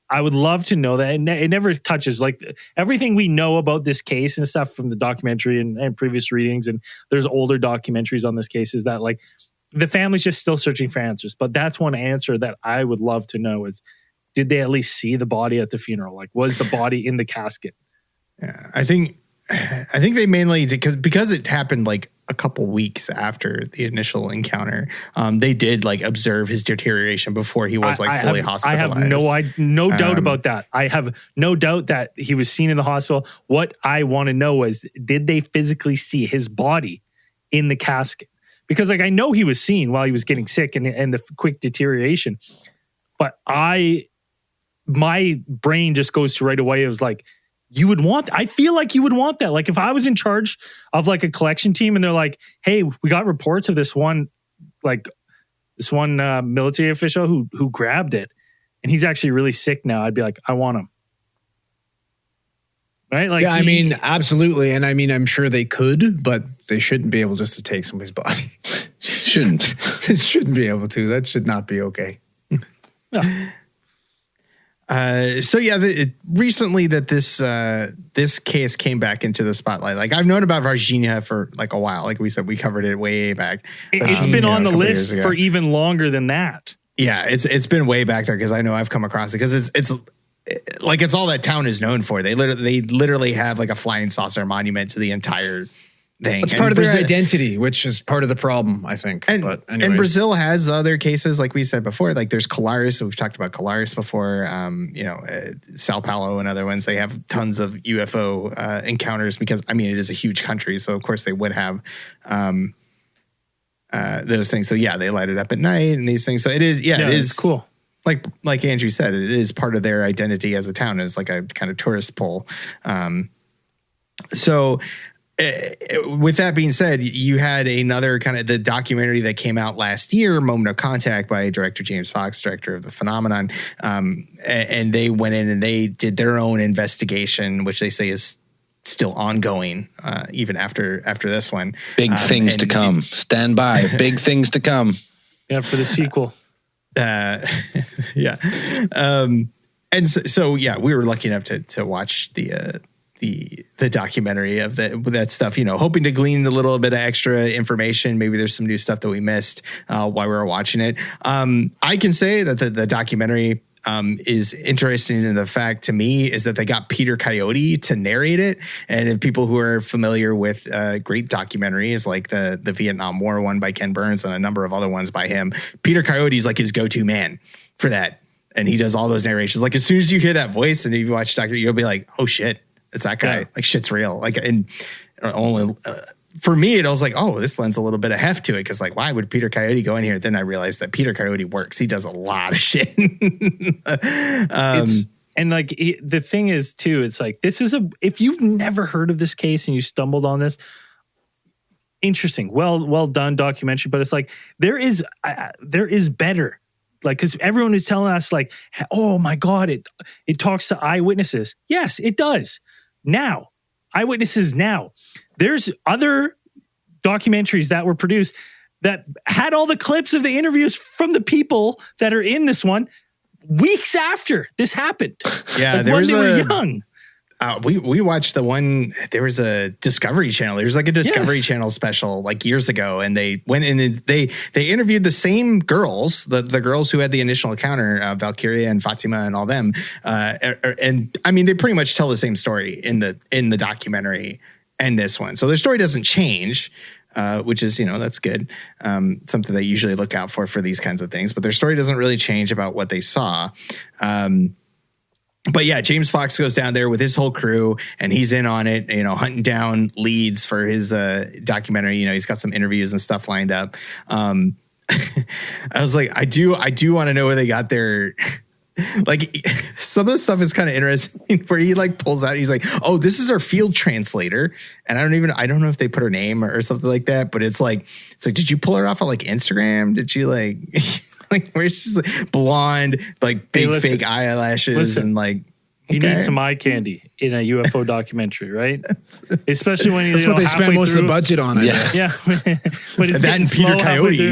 I would love to know that. It never touches like everything we know about this case and stuff from the documentary and previous readings. And there's older documentaries on this case, is that like the family's just still searching for answers. But that's one answer that I would love to know is, did they at least see the body at the funeral? Like, was the body in the casket? Yeah, I think they mainly did because it happened like a couple weeks after the initial encounter. They did like observe his deterioration before he was like fully hospitalized. I have no doubt about that. I have no doubt that he was seen in the hospital. What I want to know is, did they physically see his body in the casket? Because like I know he was seen while he was getting sick and the quick deterioration, but my brain just goes to right away. It was like, I feel like you would want that. Like if I was in charge of like a collection team and they're like, hey, we got reports of this one military official who grabbed it and he's actually really sick now. I'd be like, I want him. Right? Like, yeah, I mean, absolutely. And I mean, I'm sure they could, but they shouldn't be able just to take somebody's body. Shouldn't. They shouldn't be able to. That should not be okay. Yeah. So yeah, recently that this case came back into the spotlight. Like I've known about Varginha for like a while. Like we said, we covered it way back. It's been on the list for even longer than that. Yeah, it's been way back there because I know I've come across it because it's all that town is known for. They literally have like a flying saucer monument to the entire thing. It's part of their identity, which is part of the problem, I think. And anyways. Brazil has other cases, like we said before. Like there's Colares. So we've talked about Colares before. Sao Paulo and other ones. They have tons of UFO encounters because I mean it is a huge country, so of course they would have those things. So yeah, they light it up at night and these things. So it is. Yeah, it is cool. Like Andrew said, it is part of their identity as a town. It's like a kind of tourist pull. With that being said, you had another kind of the documentary that came out last year, Moment of Contact, by director James Fox, director of The Phenomenon. And they went in and they did their own investigation, which they say is still ongoing, even after this one. Big things to come. Stand by. Big things to come. Yeah, for the sequel. Yeah. And so yeah, we were lucky enough to watch the documentary of that stuff, hoping to glean a little bit of extra information. Maybe there's some new stuff that we missed while we were watching it. I can say that the documentary is interesting in the fact to me is that they got Peter Coyote to narrate it. And if people who are familiar with great documentaries like the Vietnam War one by Ken Burns and a number of other ones by him, Peter Coyote is like his go-to man for that. And he does all those narrations. Like as soon as you hear that voice and you watch documentary, you'll be like, oh shit, it's that guy. Yeah. Like shit's real. Like, and only for me, it was like, oh, this lends a little bit of heft to it. Cause like, why would Peter Coyote go in here? Then I realized that Peter Coyote works. He does a lot of shit. And like, the thing is too, it's like, if you've never heard of this case and you stumbled on this, interesting, well done documentary, but it's like, there is better. Like, cause everyone is telling us like, oh my God, it talks to eyewitnesses. Yes, it does. Now, eyewitnesses now. There's other documentaries that were produced that had all the clips of the interviews from the people that are in this one weeks after this happened. Yeah, like when they were young. We watched the one, there was a Discovery Channel. There's like a Discovery Channel special like years ago. And they went in and they interviewed the same girls, the girls who had the initial encounter, Valkyria and Fatima and all them. And I mean, they pretty much tell the same story in the documentary and this one. So their story doesn't change, which is, that's good. Something they usually look out for these kinds of things. But their story doesn't really change about what they saw. But yeah, James Fox goes down there with his whole crew and he's in on it, hunting down leads for his documentary. He's got some interviews and stuff lined up. I was like, I do want to know where they got their, like, some of the stuff is kind of interesting where he like pulls out, he's like, oh, this is our field translator. And I don't know if they put her name or something like that, but it's like, did you pull her off on like Instagram? Did you like, like where she's like blonde, like big fake eyelashes and like, you need some eye candy in a UFO documentary, right? Especially when that's what they spend most of the budget on. Yeah. But it's that and Peter Coyote.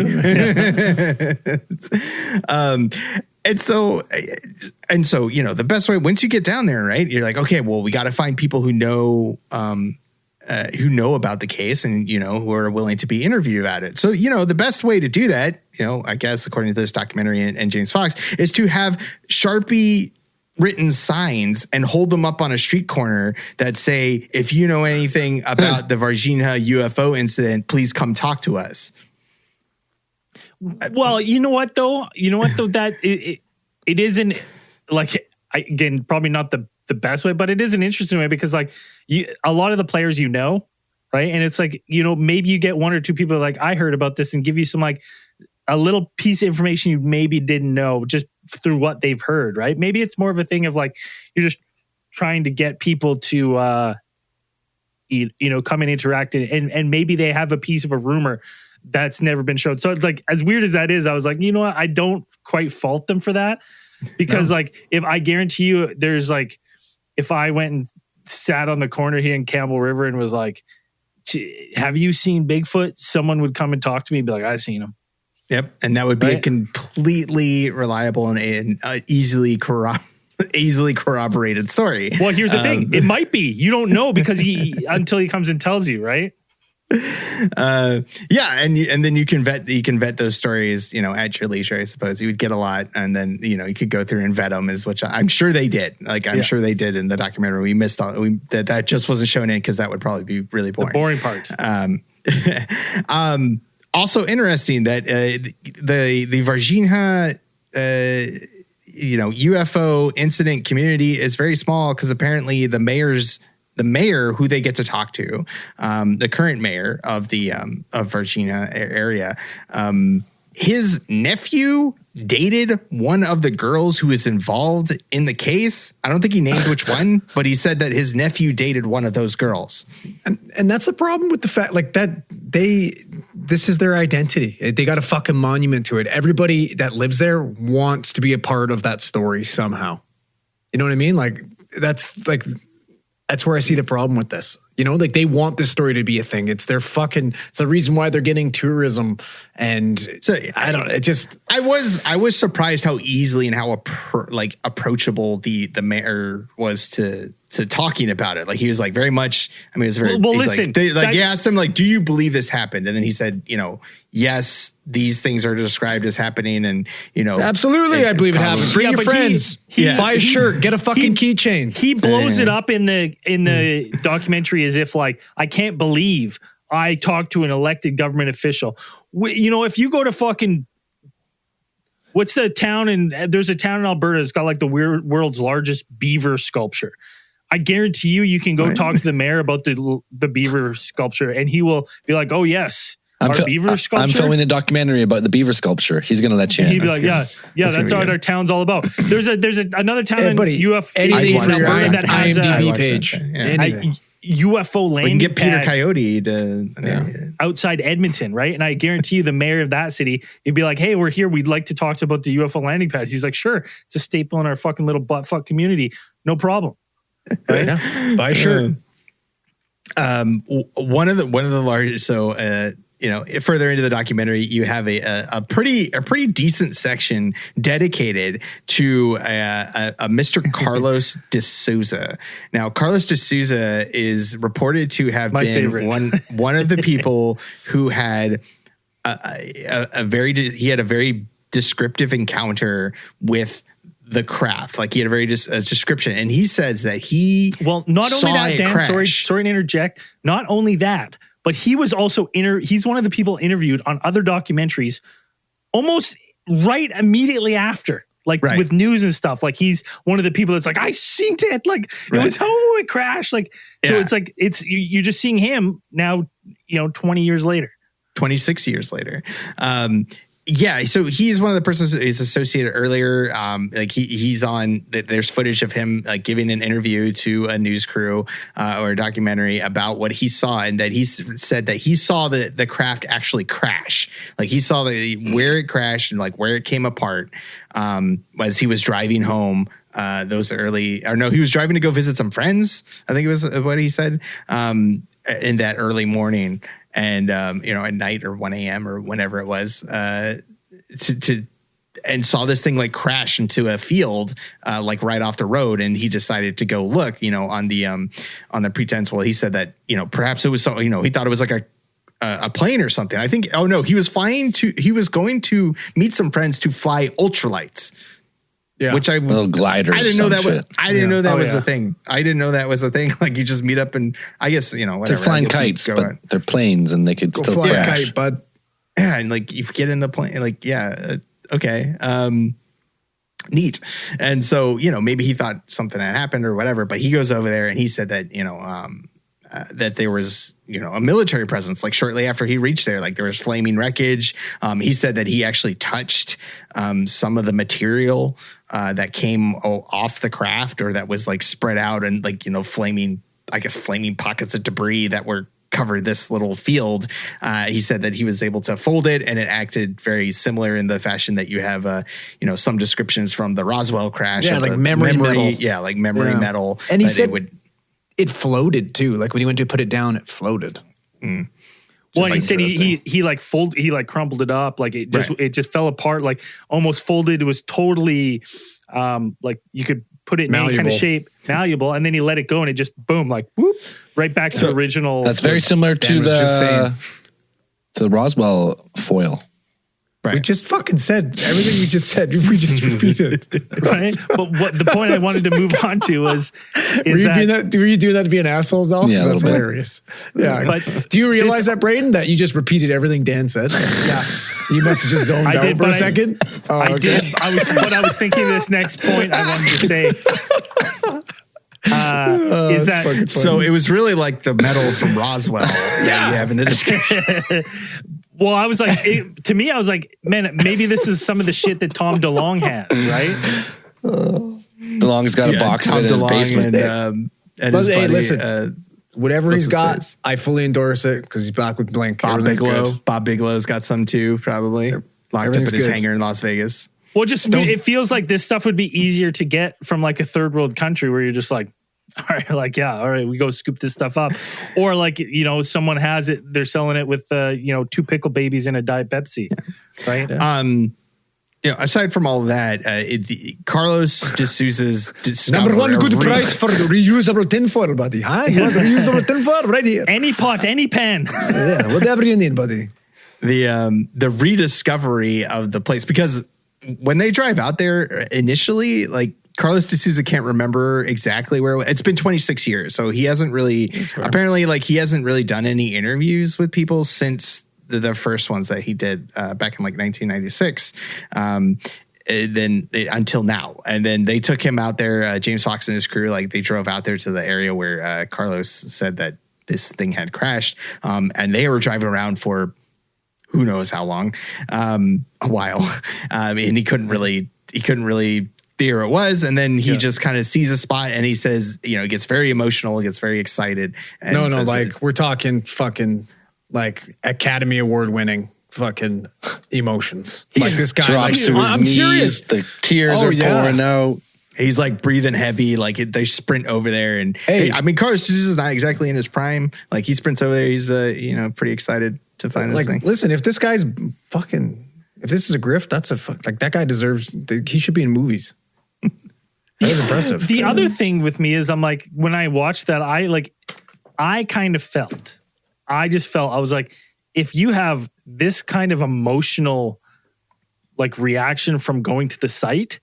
And so, the best way, once you get down there, right, you're like, okay, well, we got to find people who know about the case and, who are willing to be interviewed about it. So, the best way to do that, I guess, according to this documentary and James Fox, is to have Sharpie written signs and hold them up on a street corner that say, if you know anything about the Varginha UFO incident, please come talk to us. Well, you know what though, that it isn't like, again, probably not the best way, but it is an interesting way because like a lot of the players, right. And it's like, maybe you get one or two people like, I heard about this and give you some like a little piece of information you maybe didn't know just through what they've heard. Right. Maybe it's more of a thing of like, you're just trying to get people to, come and interact and maybe they have a piece of a rumor that's never been shown. So like, as weird as that is, I was like, you know what? I don't quite fault them for that because like, if I guarantee you there's like, if I went and sat on the corner here in Campbell River and was like, have you seen Bigfoot? Someone would come and talk to me and be like, I've seen him. Yep. And that would be a completely reliable and easily corroborated story. Well, here's the thing. It might be. You don't know because until he comes and tells you, right? And then you can vet those stories, at your leisure, I suppose. You would get a lot and then, you could go through and vet them which I'm sure they did. Like, I'm sure they did in the documentary. We missed that just wasn't shown in because that would probably be really boring. The boring part. Also interesting that the Varginha, UFO incident community is very small because apparently the mayor who they get to talk to, the current mayor of the of Varginha area, his nephew dated one of the girls who is involved in the case. I don't think he named which one, but he said that his nephew dated one of those girls. And that's the problem with the fact like that this is their identity. They got a fucking monument to it. Everybody that lives there wants to be a part of that story somehow. You know what I mean? Like that's where I see the problem with this. Like they want this story to be a thing. It's it's the reason why they're getting tourism. And so I was surprised how easily and how approachable the mayor was to talking about it. Like he was like very much, it was very, well listen, he asked him like, do you believe this happened? And then he said, yes, these things are described as happening. And, absolutely. I believe it happened. Bring your friends, buy a shirt, get a fucking keychain. He blows it up in the documentary as if like, I can't believe I talked to an elected government official. If you go to fucking, what's the town there's a town in Alberta that's got like the world's largest beaver sculpture. I guarantee you can go talk to the mayor about the beaver sculpture and he will be like, oh yes, beaver sculpture. I'm filming a documentary about the beaver sculpture. He's going to let you in. He'd be like, that's what our town's all about. There's another town in UFO anything for your that has IMDb page. UFO landing. We can get Peter Coyote to outside Edmonton, right? And I guarantee you the mayor of that city, he'd be like, hey, we're here. We'd like to talk about the UFO landing pads. He's like, sure. It's a staple in our fucking little buttfuck community. No problem. Right? Yeah. Buy a shirt. One of the largest, further into the documentary, you have a pretty decent section dedicated to a Mr. Carlos de Souza. Now, Carlos de Souza is reported to have been one of the people who had a very descriptive encounter with the craft. Like he had a very description, and he says that he not only that, Dan, sorry to interject. Not only that, but he was also he's one of the people interviewed on other documentaries almost right immediately after Like Right. with news and stuff. Like he's one of the people that's like, I seen it. Like it was, oh, it crashed. Like, so Yeah. it's like, you're just seeing him now, 20 years later. 26 years later. Yeah, so he's one of the persons that is associated earlier. Like he's on. There's footage of him giving an interview to a news crew or a documentary about what he saw, and that he said that he saw the craft actually crash. Like he saw where it crashed and like where it came apart as he was driving home. He was driving to go visit some friends. I think it was what he said in that early morning. And, at night or 1 a.m. or whenever it was, and saw this thing like crash into a field, like right off the road. And he decided to go look, on the pretense. Well, he said that, perhaps it was so, he thought it was like a plane or something. I think, he was going to meet some friends to fly ultralights. Yeah. Which little gliders. I didn't know that was. I didn't know that was a thing. I didn't know that was a thing. Like you just meet up and I guess whatever. They're flying kites, but they're planes and they could still fly crash. a kite, bud. Yeah, and like you get in the plane, like okay, neat. And so maybe he thought something had happened or whatever, but he goes over there and he said that that there was a military presence. Like shortly after he reached there, like there was flaming wreckage. He said that he actually touched some of the material that came off the craft, or that was like spread out and like flaming pockets of debris that were covered this little field. He said that he was able to fold it, and it acted very similar in the fashion that you have some descriptions from the Roswell crash. Yeah, like memory metal. Yeah, like memory metal. And he said it floated too. Like when he went to put it down, it floated. Well, he said he crumpled it up, like it just fell apart, like almost folded. It was totally like you could put it in any kind of shape, malleable, and then he let it go and it just boom, like whoop, right back to the original. That's very similar to the Roswell foil. Right. We just fucking said everything we just said. We just repeated. Right. But what the point I wanted to move on to was, were you doing that to be an asshole, Zal? Yeah, that's hilarious. Yeah. But do you realize that, Braden, that you just repeated everything Dan said? Yeah. You must have just zoned out for a second. I did. I was thinking this next point I wanted to say. Is that so? It was really like the metal from Roswell. Yeah, you have in the discussion. Well, I was like, to me, I was like, man, maybe this is some of the shit that Tom DeLonge has, right? DeLonge's got a box of it in his basement. And his buddy, listen, whatever he's got, I fully endorse it because he's back with Blink. Bob Bigelow's got some too, probably. Locked up in his hangar in Las Vegas. Well, it feels like this stuff would be easier to get from like a third world country where you're just like, all right, like, yeah, all right, we go scoop this stuff up. Or like, someone has it, they're selling it with, 2 pickle babies and a Diet Pepsi, right? Aside from all of that, Carlos D'Souza's number one good price for the reusable tinfoil, buddy. Huh? You want the reusable tinfoil? Right here. Any pot, any pan. Yeah, whatever you need, buddy. The rediscovery of the place, because when they drive out there initially, like, Carlos D'Souza can't remember exactly where it's been 26 years. So he hasn't really, apparently, like, he hasn't really done any interviews with people since the first ones that he did back in like 1996. Until now. And then they took him out there, James Fox and his crew, like they drove out there to the area where Carlos said that this thing had crashed. And they were driving around for who knows how long, a while. And he couldn't really figure it was, and then he just kind of sees a spot and he says, he gets very emotional, gets very excited. And we're talking fucking like Academy Award winning fucking emotions. Like this guy, drops to his knees, serious. The tears are pouring out. He's like breathing heavy, like they sprint over there. And Carlos is not exactly in his prime. Like he sprints over there. He's pretty excited to find this thing. Listen, if this guy's fucking, if this is a grift, that guy deserves. He should be in movies. That was impressive. The other thing with me is I'm like, when I watched that, I kind of felt, I was like, if you have this kind of emotional like reaction from going to the site,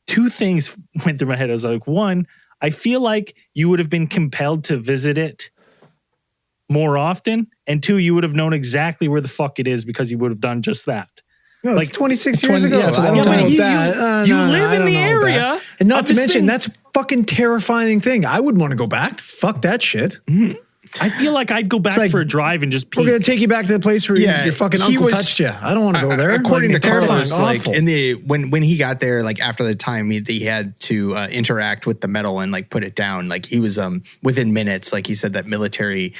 2 things went through my head. I was like, 1, I feel like you would have been compelled to visit it more often. And 2, you would have known exactly where the fuck it is because you would have done just that. No, it's Like 26 years 20 ago. yeah, it's a I long don't time. know You- that. you No, live I in don't the know that. area. And not I'm to just mention, saying- that's a fucking terrifying thing. I wouldn't want to go back. Fuck that shit. I feel like I'd go back like, for a drive and just We're pee. going to take you back to the place where Yeah, your fucking he uncle was- touched you. I don't want to go there. According Like, to Carlos, like awful. in the when he got there, like after the time he had to interact with the metal and like put it down. Like he was within minutes. Like he said that military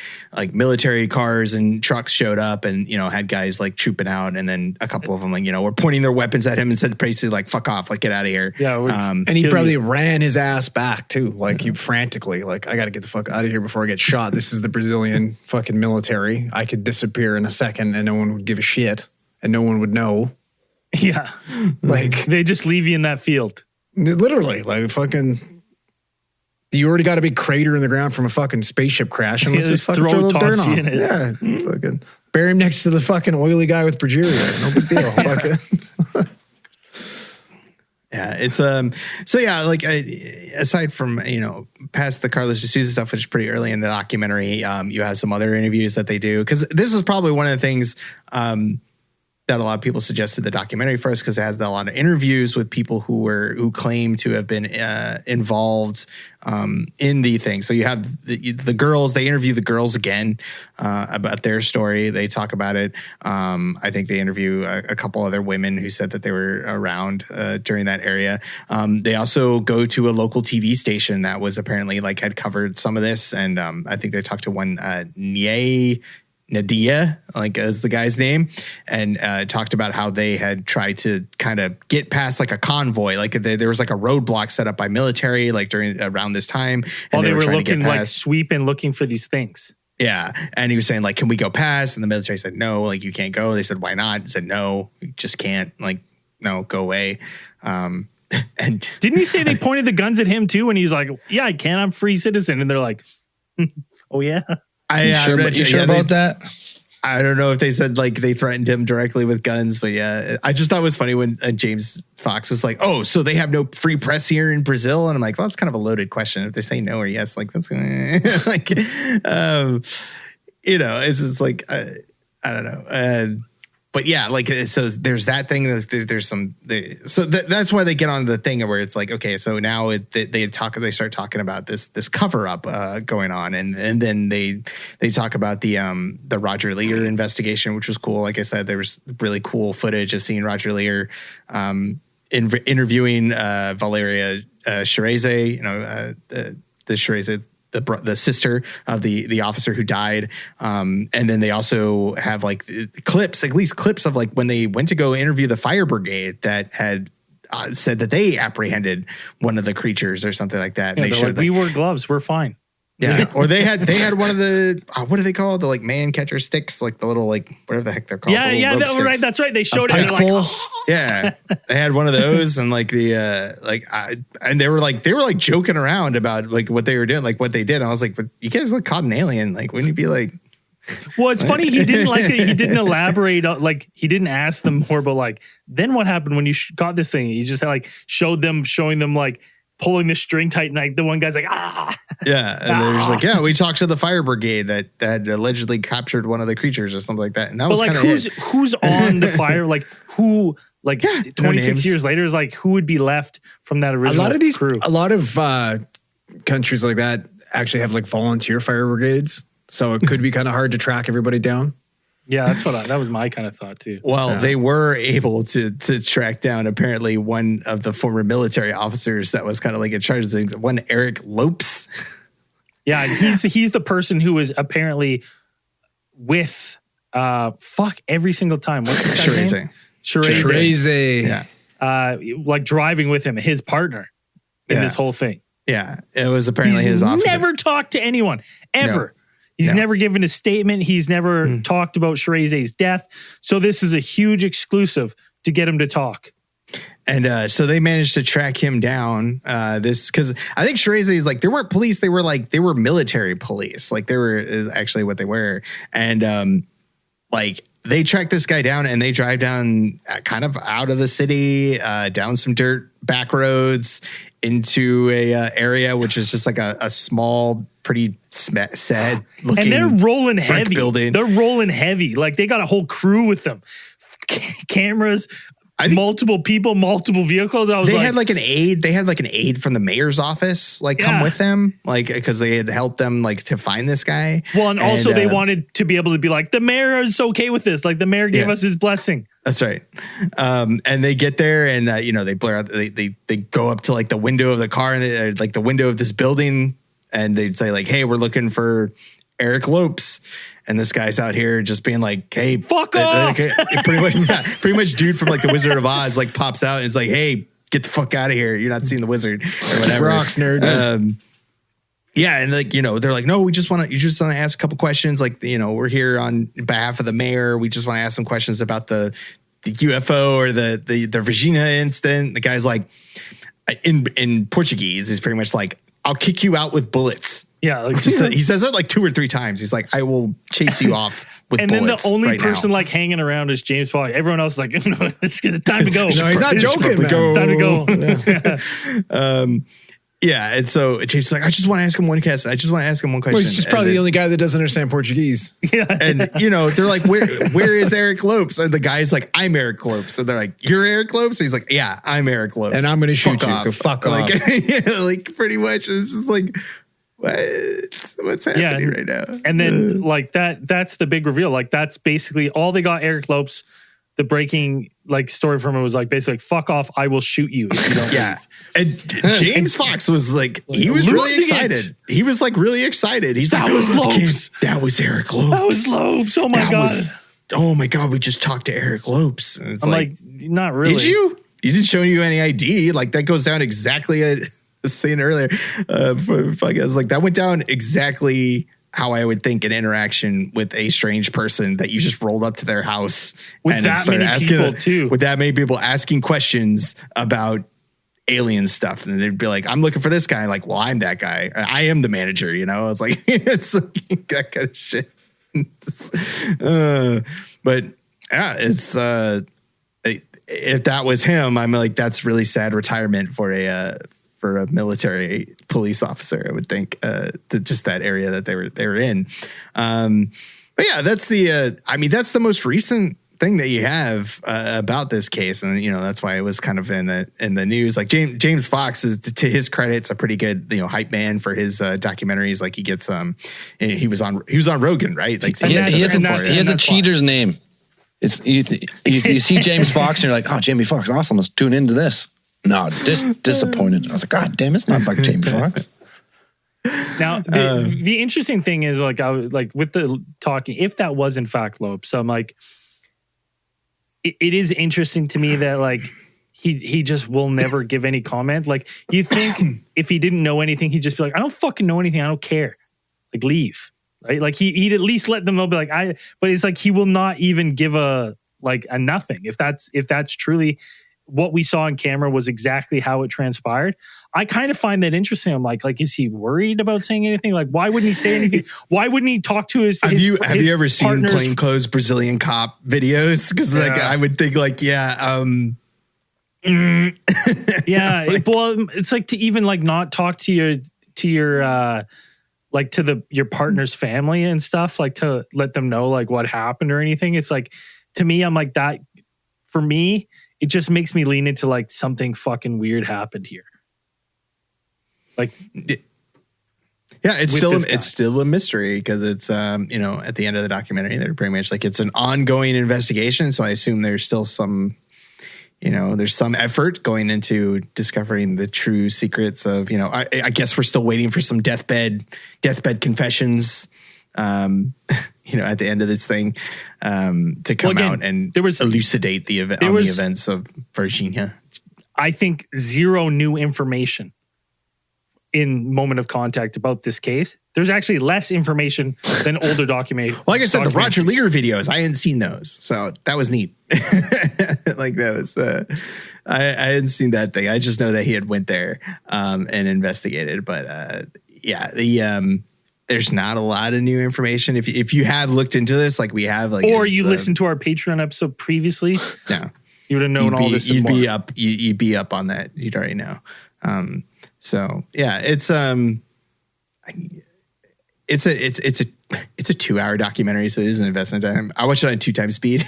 cars and trucks showed up and had guys like trooping out, and then a couple of them like were pointing their weapons at him and said basically like fuck off, like get out of here. Yeah, and he kill probably you. ran his ass back too, like he frantically, like I got to get the fuck out of here before I get shot. This is the Brazilian fucking military. I could disappear in a second and no one would give a shit and no one would know. Yeah. Like They just leave you in that field. literally, like fucking. You already got a big crater in the ground from a fucking spaceship crash, and let's Yeah, just fucking throw throw a little dirt toss on you in it. it. Yeah, fucking bury him next to the fucking oily guy with progeria. No big deal. Fucking. Yeah, it's so yeah, like aside from past the Carlos de Souza stuff, which is pretty early in the documentary, you have some other interviews that they do, because this is probably one of the things that a lot of people suggested the documentary for us, because it has a lot of interviews with people who claim to have been involved in the thing. So you have the girls. They interview the girls again about their story. They talk about it. I think they interview a couple other women who said that they were around during that area. They also go to a local TV station that was apparently like had covered some of this, and I think they talked to one Nadia, like as the guy's name, and talked about how they had tried to kind of get past like a convoy, like there was like a roadblock set up by military, like around this time, and While they were trying to get looking like past. sweeping, looking for these things. Yeah, and he was saying like, can we go past? And the military said no, like you can't go. They said why not? He said no, you just can't. Like no, go away. And Didn't he say they pointed the guns at him too? And he's like, yeah, I can. I'm free citizen. And they're like, oh yeah. You sure about that? I don't know if they said like they threatened him directly with guns, but yeah, I just thought it was funny when James Fox was like, "Oh, so they have no free press here in Brazil?" And I'm like, "Well, that's kind of a loaded question. If they say no or yes, like that's like, it's just like I don't know." But yeah, like so there's that thing. There's some. That's why they get on the thing where it's like, okay, so now they start talking about this cover up going on, and then they talk about the Roger Lear investigation, which was cool. Like I said, there was really cool footage of seeing Roger Lear interviewing Valeria Shereze, the Shereze, the sister of the officer who died. And then they also have like clips of like when they went to go interview the fire brigade that had said that they apprehended one of the creatures or something like that. Yeah, And they they're showed like, we wore gloves. We're fine. yeah. Or they had one of the, what do they call it? The like man catcher sticks, like the little, like whatever the heck they're called. Yeah, the yeah, little rope no, right. sticks. That's right. They showed it. Pike And they're pole. like, Yeah, they had one of those, and like and they were like joking around about like what they were doing, like what they did. And I was like, but you guys look caught an alien. Like, wouldn't you be like, well, it's funny. He didn't like it. He didn't elaborate. Like he didn't ask them more, but like, then what happened when you caught this thing? He just like showing them like pulling the string tight. And like the one guy's like, ah. yeah. And they're just like, yeah, we talked to the fire brigade that had allegedly captured one of the creatures or something like that. And that But was like, kind of who's on the fire? Like who? Like no 26 names. years later is like who would be left from that original crew? A lot of countries like that actually have like volunteer fire brigades, so it could be kind of hard to track everybody down. Yeah, that was my kind of thought too. Well, they were able to track down apparently one of the former military officers that was kind of like in charge of things. One Eric Lopes. Yeah, he's the person who was apparently with every single time. What's this guy's name? Shereze. Crazy. Yeah. Like driving with him, his partner in this whole thing. Yeah. It was apparently He's his officer. never talked to anyone ever. No. He's No. never given a statement. He's never talked about Shereze's death. So this is a huge exclusive to get him to talk. And so they managed to track him down. Because I think Shereze is like, they weren't police. They were military police. Like they were is actually what they were. And like they track this guy down and they drive down kind of out of the city, down some dirt back roads into a area which is just like a small, pretty sad looking. And they're rolling heavy. building. They're rolling heavy. Like they got a whole crew with them. cameras, I think multiple people, multiple vehicles. I was they had like an aide. They had like an aide from the mayor's office, like come with them, like because they had helped them like to find this guy. Well, and also they wanted to be able to be like, the mayor is okay with this. Like the mayor gave us his blessing. That's right. And they get there and, they blur out, they go up to like the window of the car and like the window of this building and they'd say like, hey, we're looking for Eric Lopes. And this guy's out here just being like, hey, fuck off. Pretty much dude from like the Wizard of Oz like pops out and is like, hey, get the fuck out of here. You're not seeing the wizard or whatever. Rocks, nerd. Yeah, and like, they're like, no, you just want to ask a couple questions. Like, we're here on behalf of the mayor. We just want to ask some questions about the UFO or the Varginha incident. The guy's like, in Portuguese, he's pretty much like, I'll kick you out with bullets. Yeah. Like, he says that like 2 or 3 times. He's like, I will chase you off with bullets. And then the only right person now. like hanging around is James Fox. Everyone else is like, no, it's time to go. No, he's not joking, man. It's time to go. Yeah, and so James is like, I just want to ask him one question. Well, he's just probably the only guy that doesn't understand Portuguese. Yeah. And they're like, where is Eric Lopes? And the guy's like, I'm Eric Lopes. And they're like, you're Eric Lopes? And he's like, yeah, I'm Eric Lopes. And I'm going to shoot you, so fuck off. Like pretty much, it's just like, what's happening right now? And then like that's the big reveal. Like that's basically all they got. Eric Lopes. The breaking like story from it was like basically like, fuck off, I will shoot you if you don't leave. And James Fox was like, he was really excited. He was like really excited. He's that like, was Lopes. That was Eric Lopes. That was Lopes. Oh my God. Oh my God, we just talked to Eric Lopes. And it's I'm like, not really. Did you? You didn't show you any ID. Like that goes down exactly. I was saying earlier, I was like, that went down exactly how I would think an interaction with a strange person that you just rolled up to their house with and that many people too. With that many people asking questions about alien stuff. And they'd be like, I'm looking for this guy. Like, well, I'm that guy. I am the manager, It's like, it's like that kind of shit. But yeah, it's, if that was him, I'm like, that's really sad retirement for a military police officer, I would think, just that area that they were in. But yeah, that's that's the most recent thing that you have about this case, and that's why it was kind of in the news. Like James Fox is, to his credit, it's a pretty good hype man for his documentaries. Like he gets he was on Rogan, right? Like he has a cheater's name. It's you see James Fox and you're like, oh, Jamie Foxx, awesome, let's tune into this. No, disappointed. I was like, God damn, it's not like Jamie Foxx. Now, the interesting thing is, like, I was like with the talking, if that was in fact Lopes, so I'm like, it is interesting to me that like he just will never give any comment. Like, you think if he didn't know anything, he'd just be like, I don't fucking know anything. I don't care. Like, leave. Right? Like he'd at least let them know, be like, but it's like he will not even give a nothing. If that's truly what we saw on camera was exactly how it transpired. I kind of find that interesting. I'm like, is he worried about saying anything? Like, why wouldn't he say anything? Why wouldn't he talk to his? Have you ever seen plainclothes Brazilian cop videos? Because I would think yeah. Yeah. Well, it's like to even like not talk to your like to your partner's family and stuff, like to let them know like what happened or anything. It's like, to me, I'm like, that for me, it just makes me lean into like something fucking weird happened here. Like, yeah, it's still a mystery because it's at the end of the documentary, they're pretty much like, it's an ongoing investigation. So I assume there's still some, there's some effort going into discovering the true secrets of, I guess we're still waiting for some deathbed confessions. At the end of this thing, to come out and elucidate the events of Varginha. I think zero new information in Moment of Contact about this case. There's actually less information than older documentary. Like I said, the Roger Lear videos, I hadn't seen those, so that was neat. Like that was, I hadn't seen that thing. I just know that he had went there and investigated. But there's not a lot of new information. If you have looked into this, like we have, like, or you listened to our Patreon episode previously, no, you would have known all this. You'd be up on that. You'd already know. So yeah, it's a 2-hour documentary, so it is an investment time. I watched it on 2 times speed.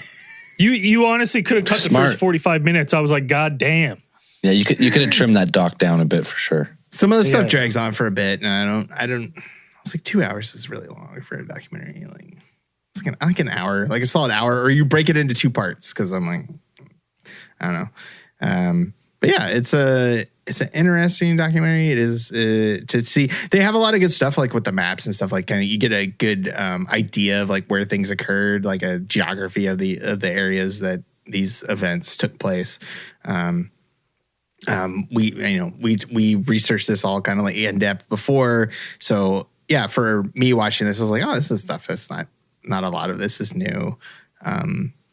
You honestly could have cut Smart. the first 45 minutes. I was like, God damn. Yeah, you could have trimmed that doc down a bit for sure. Some of the stuff drags on for a bit, and I don't. It's like 2 hours is really long for a documentary. Like it's like an hour, like a solid hour, or you break it into 2 parts because I'm like, I don't know. But yeah, it's an interesting documentary. It is to see. They have a lot of good stuff, like with the maps and stuff. Like kind of you get a good idea of like where things occurred, like a geography of the areas that these events took place. We researched this all kind of like in depth before. So yeah, for me watching this, I was like, oh, this is stuff that's not a lot of this is new.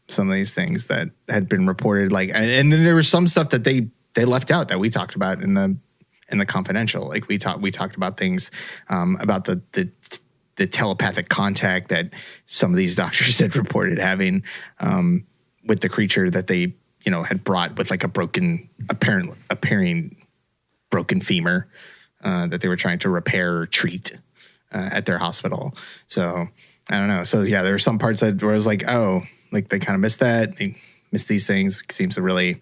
Some of these things that had been reported, like, and then there was some stuff that they left out that we talked about in the confidential. Like we talked about things about the telepathic contact that some of these doctors had reported having with the creature that they had brought with like a apparent broken femur that they were trying to repair or treat at their hospital. So I don't know. So yeah, there were some parts where I was like, oh, like they kind of missed that. They missed these things. It seems to really.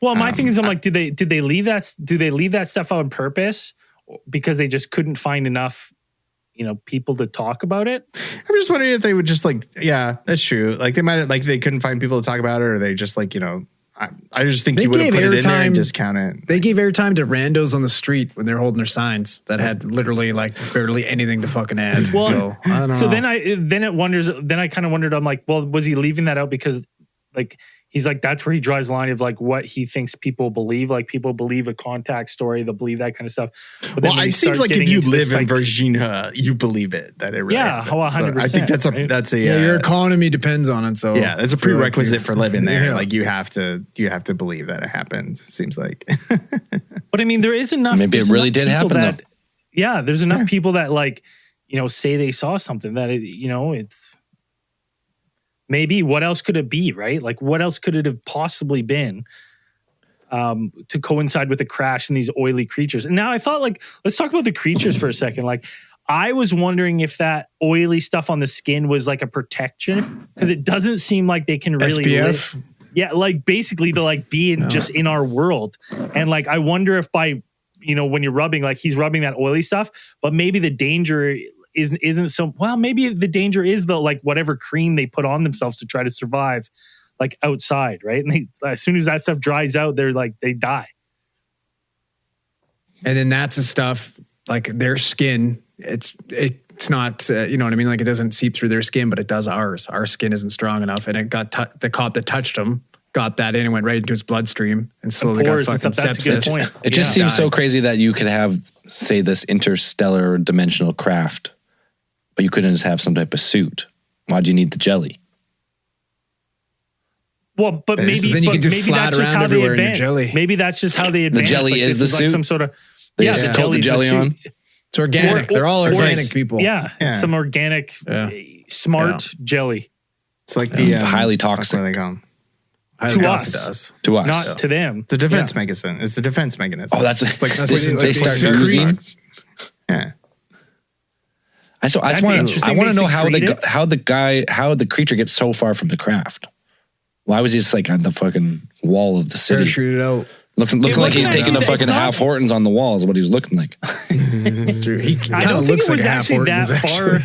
Well, my thing is, I'm like, did they leave that stuff out on purpose because they just couldn't find enough, people to talk about it? I'm just wondering if they would just like, yeah, that's true. Like they might like they couldn't find people to talk about it, or they just like I just think you would have put it in there and discount it. They gave airtime to randos on the street when they're holding their signs that had literally like barely anything to fucking add. Well, so I don't know. then I kind of wondered, I'm like, well, was he leaving that out because like he's like, that's where he draws the line of like what he thinks people believe. Like people believe a contact story, they'll believe that kind of stuff. But well, it seems like if you live in Virginia, you believe it that it really happened. 100%. So I think that's a your economy depends on it. So yeah, that's a prerequisite for living there. Yeah. Like you have to believe that it happened. It seems like. But I mean, there is enough. Maybe it really did happen. Though. Yeah, there's enough people that like say they saw something that it's. Maybe what else could it be, right? Like what else could it have possibly been to coincide with a crash and these oily creatures? And now I thought like, let's talk about the creatures for a second. Like I was wondering if that oily stuff on the skin was like a protection because it doesn't seem like they can really SPF? Yeah, like basically to like be in just in our world. And like I wonder if by when you're rubbing, like he's rubbing that oily stuff, but maybe the danger isn't so well. Maybe the danger is the like whatever cream they put on themselves to try to survive, like outside, right? And as soon as that stuff dries out, they're like they die. And then that's the stuff like their skin. It's not you know what I mean. Like it doesn't seep through their skin, but it does ours. Our skin isn't strong enough, and it got the cop that touched him got that in and went right into his bloodstream and slowly got fucking sepsis. It just seems so crazy that you could have say this interstellar dimensional craft. But you couldn't just have some type of suit. Why'd you need the jelly? Well, but maybe then you can just slide that's just around how they everywhere in your advance. jelly. Maybe that's just how they advance. The jelly like, is the suit? like some sort of They just coat the jelly on? It's organic. They're all organic people. Yeah, some organic, smart jelly. It's like the highly toxic. What are they called? To us. To us. Not to them. It's a defense mechanism. It's the defense mechanism. Oh, that's like they start oozing. Yeah. I want to know how the creature gets so far from the craft. Why was he just like on the fucking wall of the city? Parachuted out. Looking like he's taking the fucking half Hortons on the walls. What he was looking like. It's true. He I kind don't of think looks it was like a half actually Hortons. that far.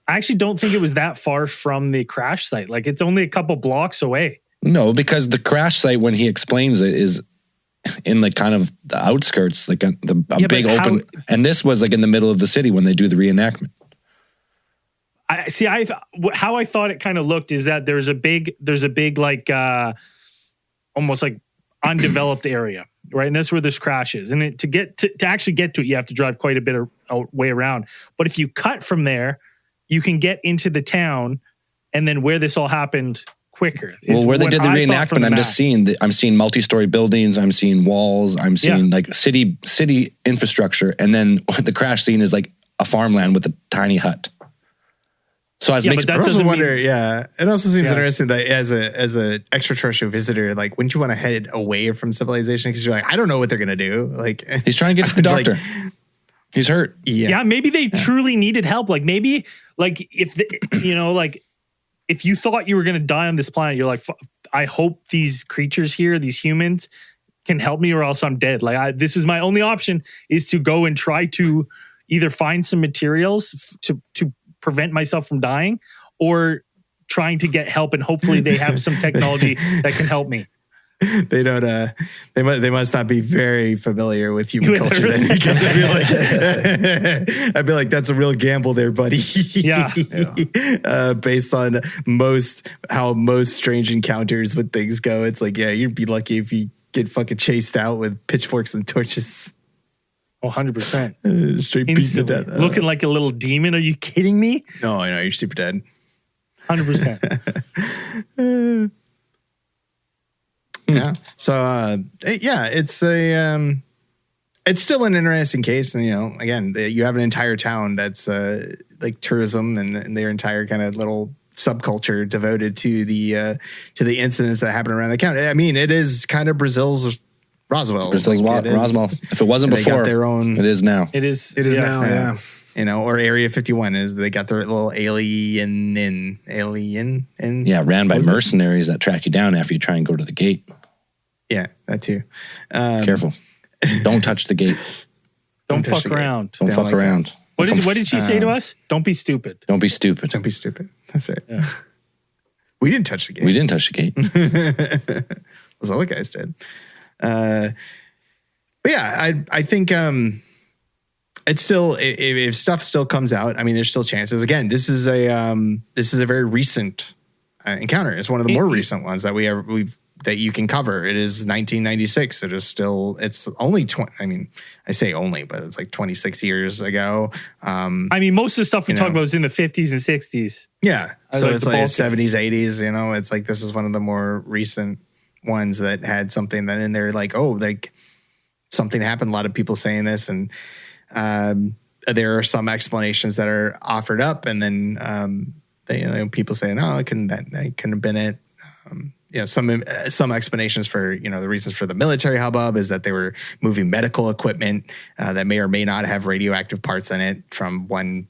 I actually don't think it was that far from the crash site. Like it's only a couple blocks away. No, because the crash site, when he explains it, is in like kind of the outskirts, like a big open. And this was like in the middle of the city when they do the reenactment. How I thought it kind of looked is that there's a big like almost like undeveloped area, right? And that's where this crash is. And to actually get to it, you have to drive quite a bit of way around. But if you cut from there, you can get into the town, and then where this all happened quicker. Well, where they did the reenactment, I'm seeing multi-story buildings, I'm seeing walls, I'm seeing like city infrastructure, and then the crash scene is like a farmland with a tiny hut. So it also seems interesting that as a extraterrestrial visitor, like, wouldn't you want to head away from civilization? Because you're like, I don't know what they're gonna do. Like, he's trying to get to the doctor. He's hurt. Yeah, maybe they truly needed help. Like maybe, like if if you thought you were going to die on this planet, you're like, I hope these creatures here, these humans, can help me, or else I'm dead. Like, this is my only option, is to go and try to either find some materials to prevent myself from dying, or trying to get help, and hopefully they have some technology that can help me. They don't. They must not be very familiar with human culture then, because I'd be like, that's a real gamble there, buddy. Yeah. Based on how most strange encounters with things go, it's like, yeah, you'd be lucky if you get fucking chased out with pitchforks and torches. 100%. Straight beat to death. Looking like a little demon. Are you kidding me? No, I know, you're super dead. 100%. Yeah. So it's still an interesting case, and again, you have an entire town that's like tourism and their entire kind of little subculture devoted to the incidents that happen around the county. I mean, it is kind of Brazil's Roswell. Roswell. If it wasn't before, their own. It is now. It is now. Yeah. Or Area 51 is, they got their little alien. Yeah, ran by mercenaries that track you down after you try and go to the gate. Yeah, that too. Careful. Don't touch the gate. Don't fuck around. Don't fuck around. What did she say to us? Don't be stupid. Don't be stupid. Don't be stupid. That's right. Yeah. We didn't touch the gate. We didn't touch the gate. Those other guys did. But yeah, I think it's still, if stuff still comes out, I mean, there's still chances. Again, this is a very recent encounter. It's one of the more recent ones that that you can cover. It is 1996. It's only 20. I mean, I say only, but it's like 26 years ago. I mean, most of the stuff we talk about is in the 50s and 60s. Yeah. So like it's like 70s, 80s, it's like, this is one of the more recent ones that had something that in there, like, oh, like something happened. A lot of people saying this, and there are some explanations that are offered up, and then people saying, oh, that couldn't have been it. Some explanations for the reasons for the military hubbub is that they were moving medical equipment that may or may not have radioactive parts in it from one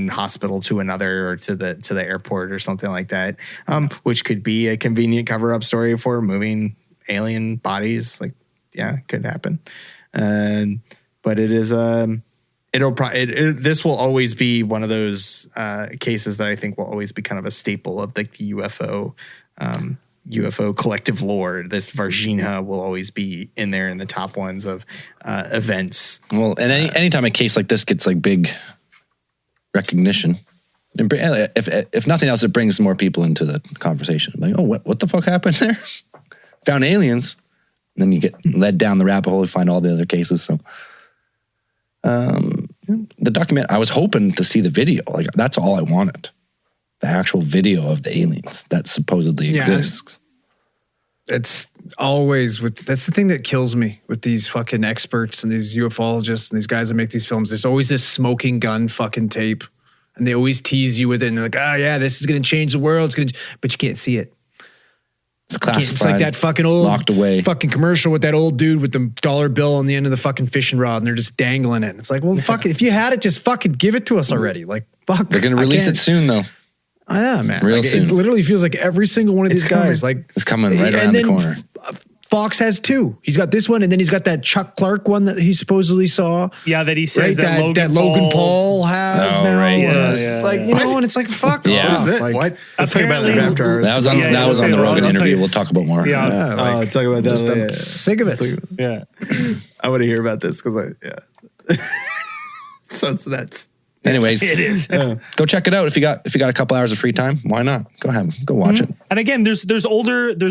hospital to another, or to the airport or something like that, which could be a convenient cover-up story for moving alien bodies. Like, yeah, it could happen. But it is this will always be one of those cases that I think will always be kind of a staple of like the UFO collective lore. This Varginha will always be in there in the top ones of events. Well, and anytime a case like this gets like big recognition, if nothing else, it brings more people into the conversation. Like, oh, what the fuck happened there? Found aliens. And then you get led down the rabbit hole to find all the other cases. So the document, I was hoping to see the video. Like, that's all I wanted. The actual video of the aliens that supposedly exists. It's always that's the thing that kills me with these fucking experts and these ufologists and these guys that make these films. There's always this smoking gun fucking tape, and they always tease you with it, and they're like, oh yeah, this is going to change the world. But you can't see it. It's classified. It's like that fucking old locked away fucking commercial with that old dude with the dollar bill on the end of the fucking fishing rod, and they're just dangling it. And it's like, well, fuck it. If you had it, just fucking give it to us already. Like, fuck. They're going to release it soon, though. I know, man. Real soon. It literally feels like every single one of these guys, like, it's coming right around the corner. Fox has two. He's got this one, and then he's got that Chuck Clark one that he supposedly saw. Yeah, that he says right? that Logan Paul has now. Right, yeah. Like, and it's like, fuck off. What is it? Like, What? Let's talk about that after hours. That was on the Rogan interview. We'll talk about more. Yeah. Talk about that. I'm sick of it. Yeah. I want to hear about this because so it's nuts. Anyways, It is. go check it out if you got a couple hours of free time. Why not? Go watch it. And again, there's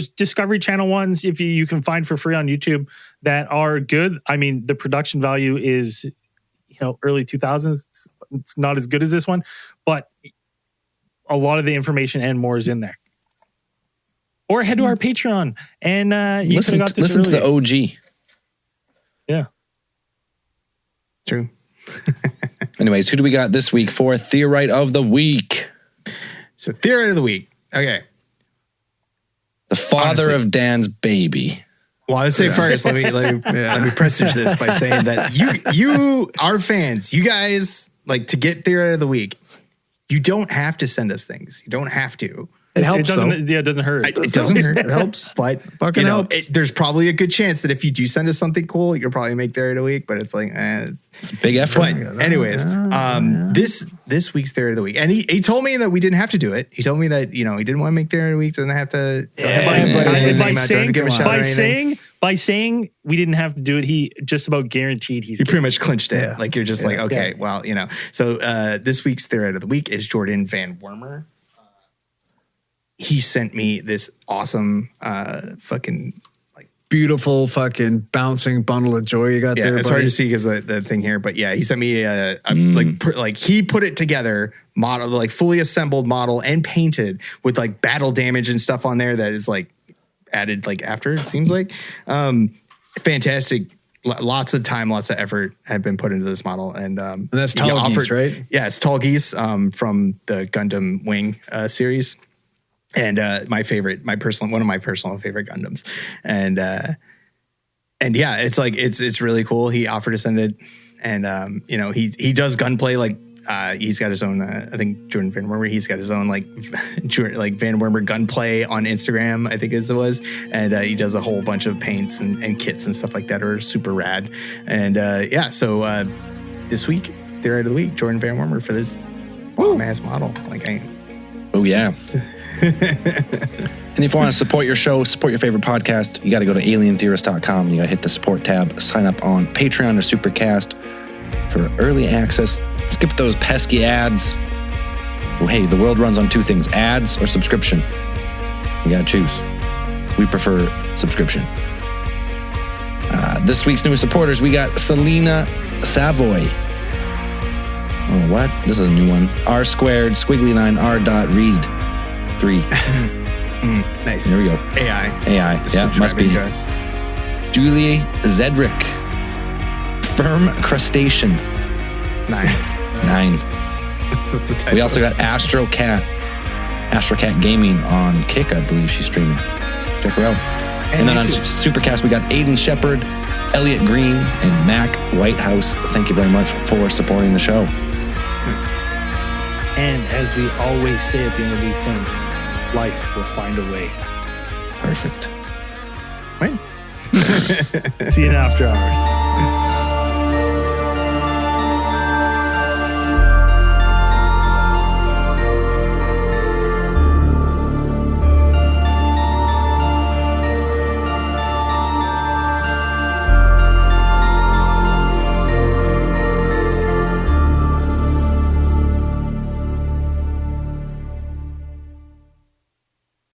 Discovery Channel ones if you can find for free on YouTube that are good. I mean, the production value is early 2000s. It's not as good as this one, but a lot of the information and more is in there. Or head to our Patreon and you could have got this listen to earlier. the OG. Yeah. True. Anyways, who do we got this week for Theorite of the Week? So Theorite of the Week. Okay. The father of Dan's baby. Well, I would say first, let me presage this by saying that you our fans, you guys, like, to get Theorite of the Week, You don't have to send us things. You don't have to. It helps, though. It doesn't hurt. It doesn't hurt. It helps. But Fucking helps. there's probably a good chance that if you do send us something cool, you'll probably make Theory of the Week. But it's like, It's a big effort. But anyways, this week's Theory of the Week. And he told me that we didn't have to do it. He told me that, he didn't want to make Theory of the Week. Doesn't have to. By saying we didn't have to do it, he just about guaranteed he's. You pretty much clinched it. Yeah. Like you're just like, okay, well, So this week's Theory of the Week is Jordan Van Wormer. He sent me this awesome fucking beautiful fucking bouncing bundle of joy you got there. It's buddy. hard to see because the thing here, but yeah, he sent me he put it together, model, like fully assembled model and painted with like battle damage and stuff on there that is like added like after, it seems like. Fantastic. Lots of time, lots of effort have been put into this model, and that's Tall Geese, right? Yeah, it's Tall Geese from the Gundam Wing series. And one of my personal favorite Gundams. And yeah, it's like, it's really cool. He offered to send it, and he does gunplay. Like he's got his own, I think Jordan Van Wormer, he's got his own like Van Wormer gunplay on Instagram, I think it was. And he does a whole bunch of paints and kits and stuff like that are super rad. And so this week, Theory of the Week, Jordan Van Wormer for this mass model. Oh yeah. And if you want to support your show, support your favorite podcast, you got to go to alientheorist.com. You got to hit the support tab, sign up on Patreon or Supercast for early access. Skip those pesky ads. Well, hey, the world runs on two things, ads or subscription. You got to choose. We prefer subscription. This week's newest supporters, we got Selena Savoy. Oh, what? This is a new one. R squared, squiggly line, R dot read 3. Nice. There we go. AI. Yeah, must be. Guys. Julie Zedrick. Firm Crustacean. 9. 9. That's the type. We also got Astrocat Gaming on Kick, I believe she's streaming. Check her out. And then on Supercast, we got Aiden Shepard, Elliot Green, and Mac Whitehouse. Thank you very much for supporting the show. And as we always say at the end of these things, life will find a way. Perfect. When? See you in after hours.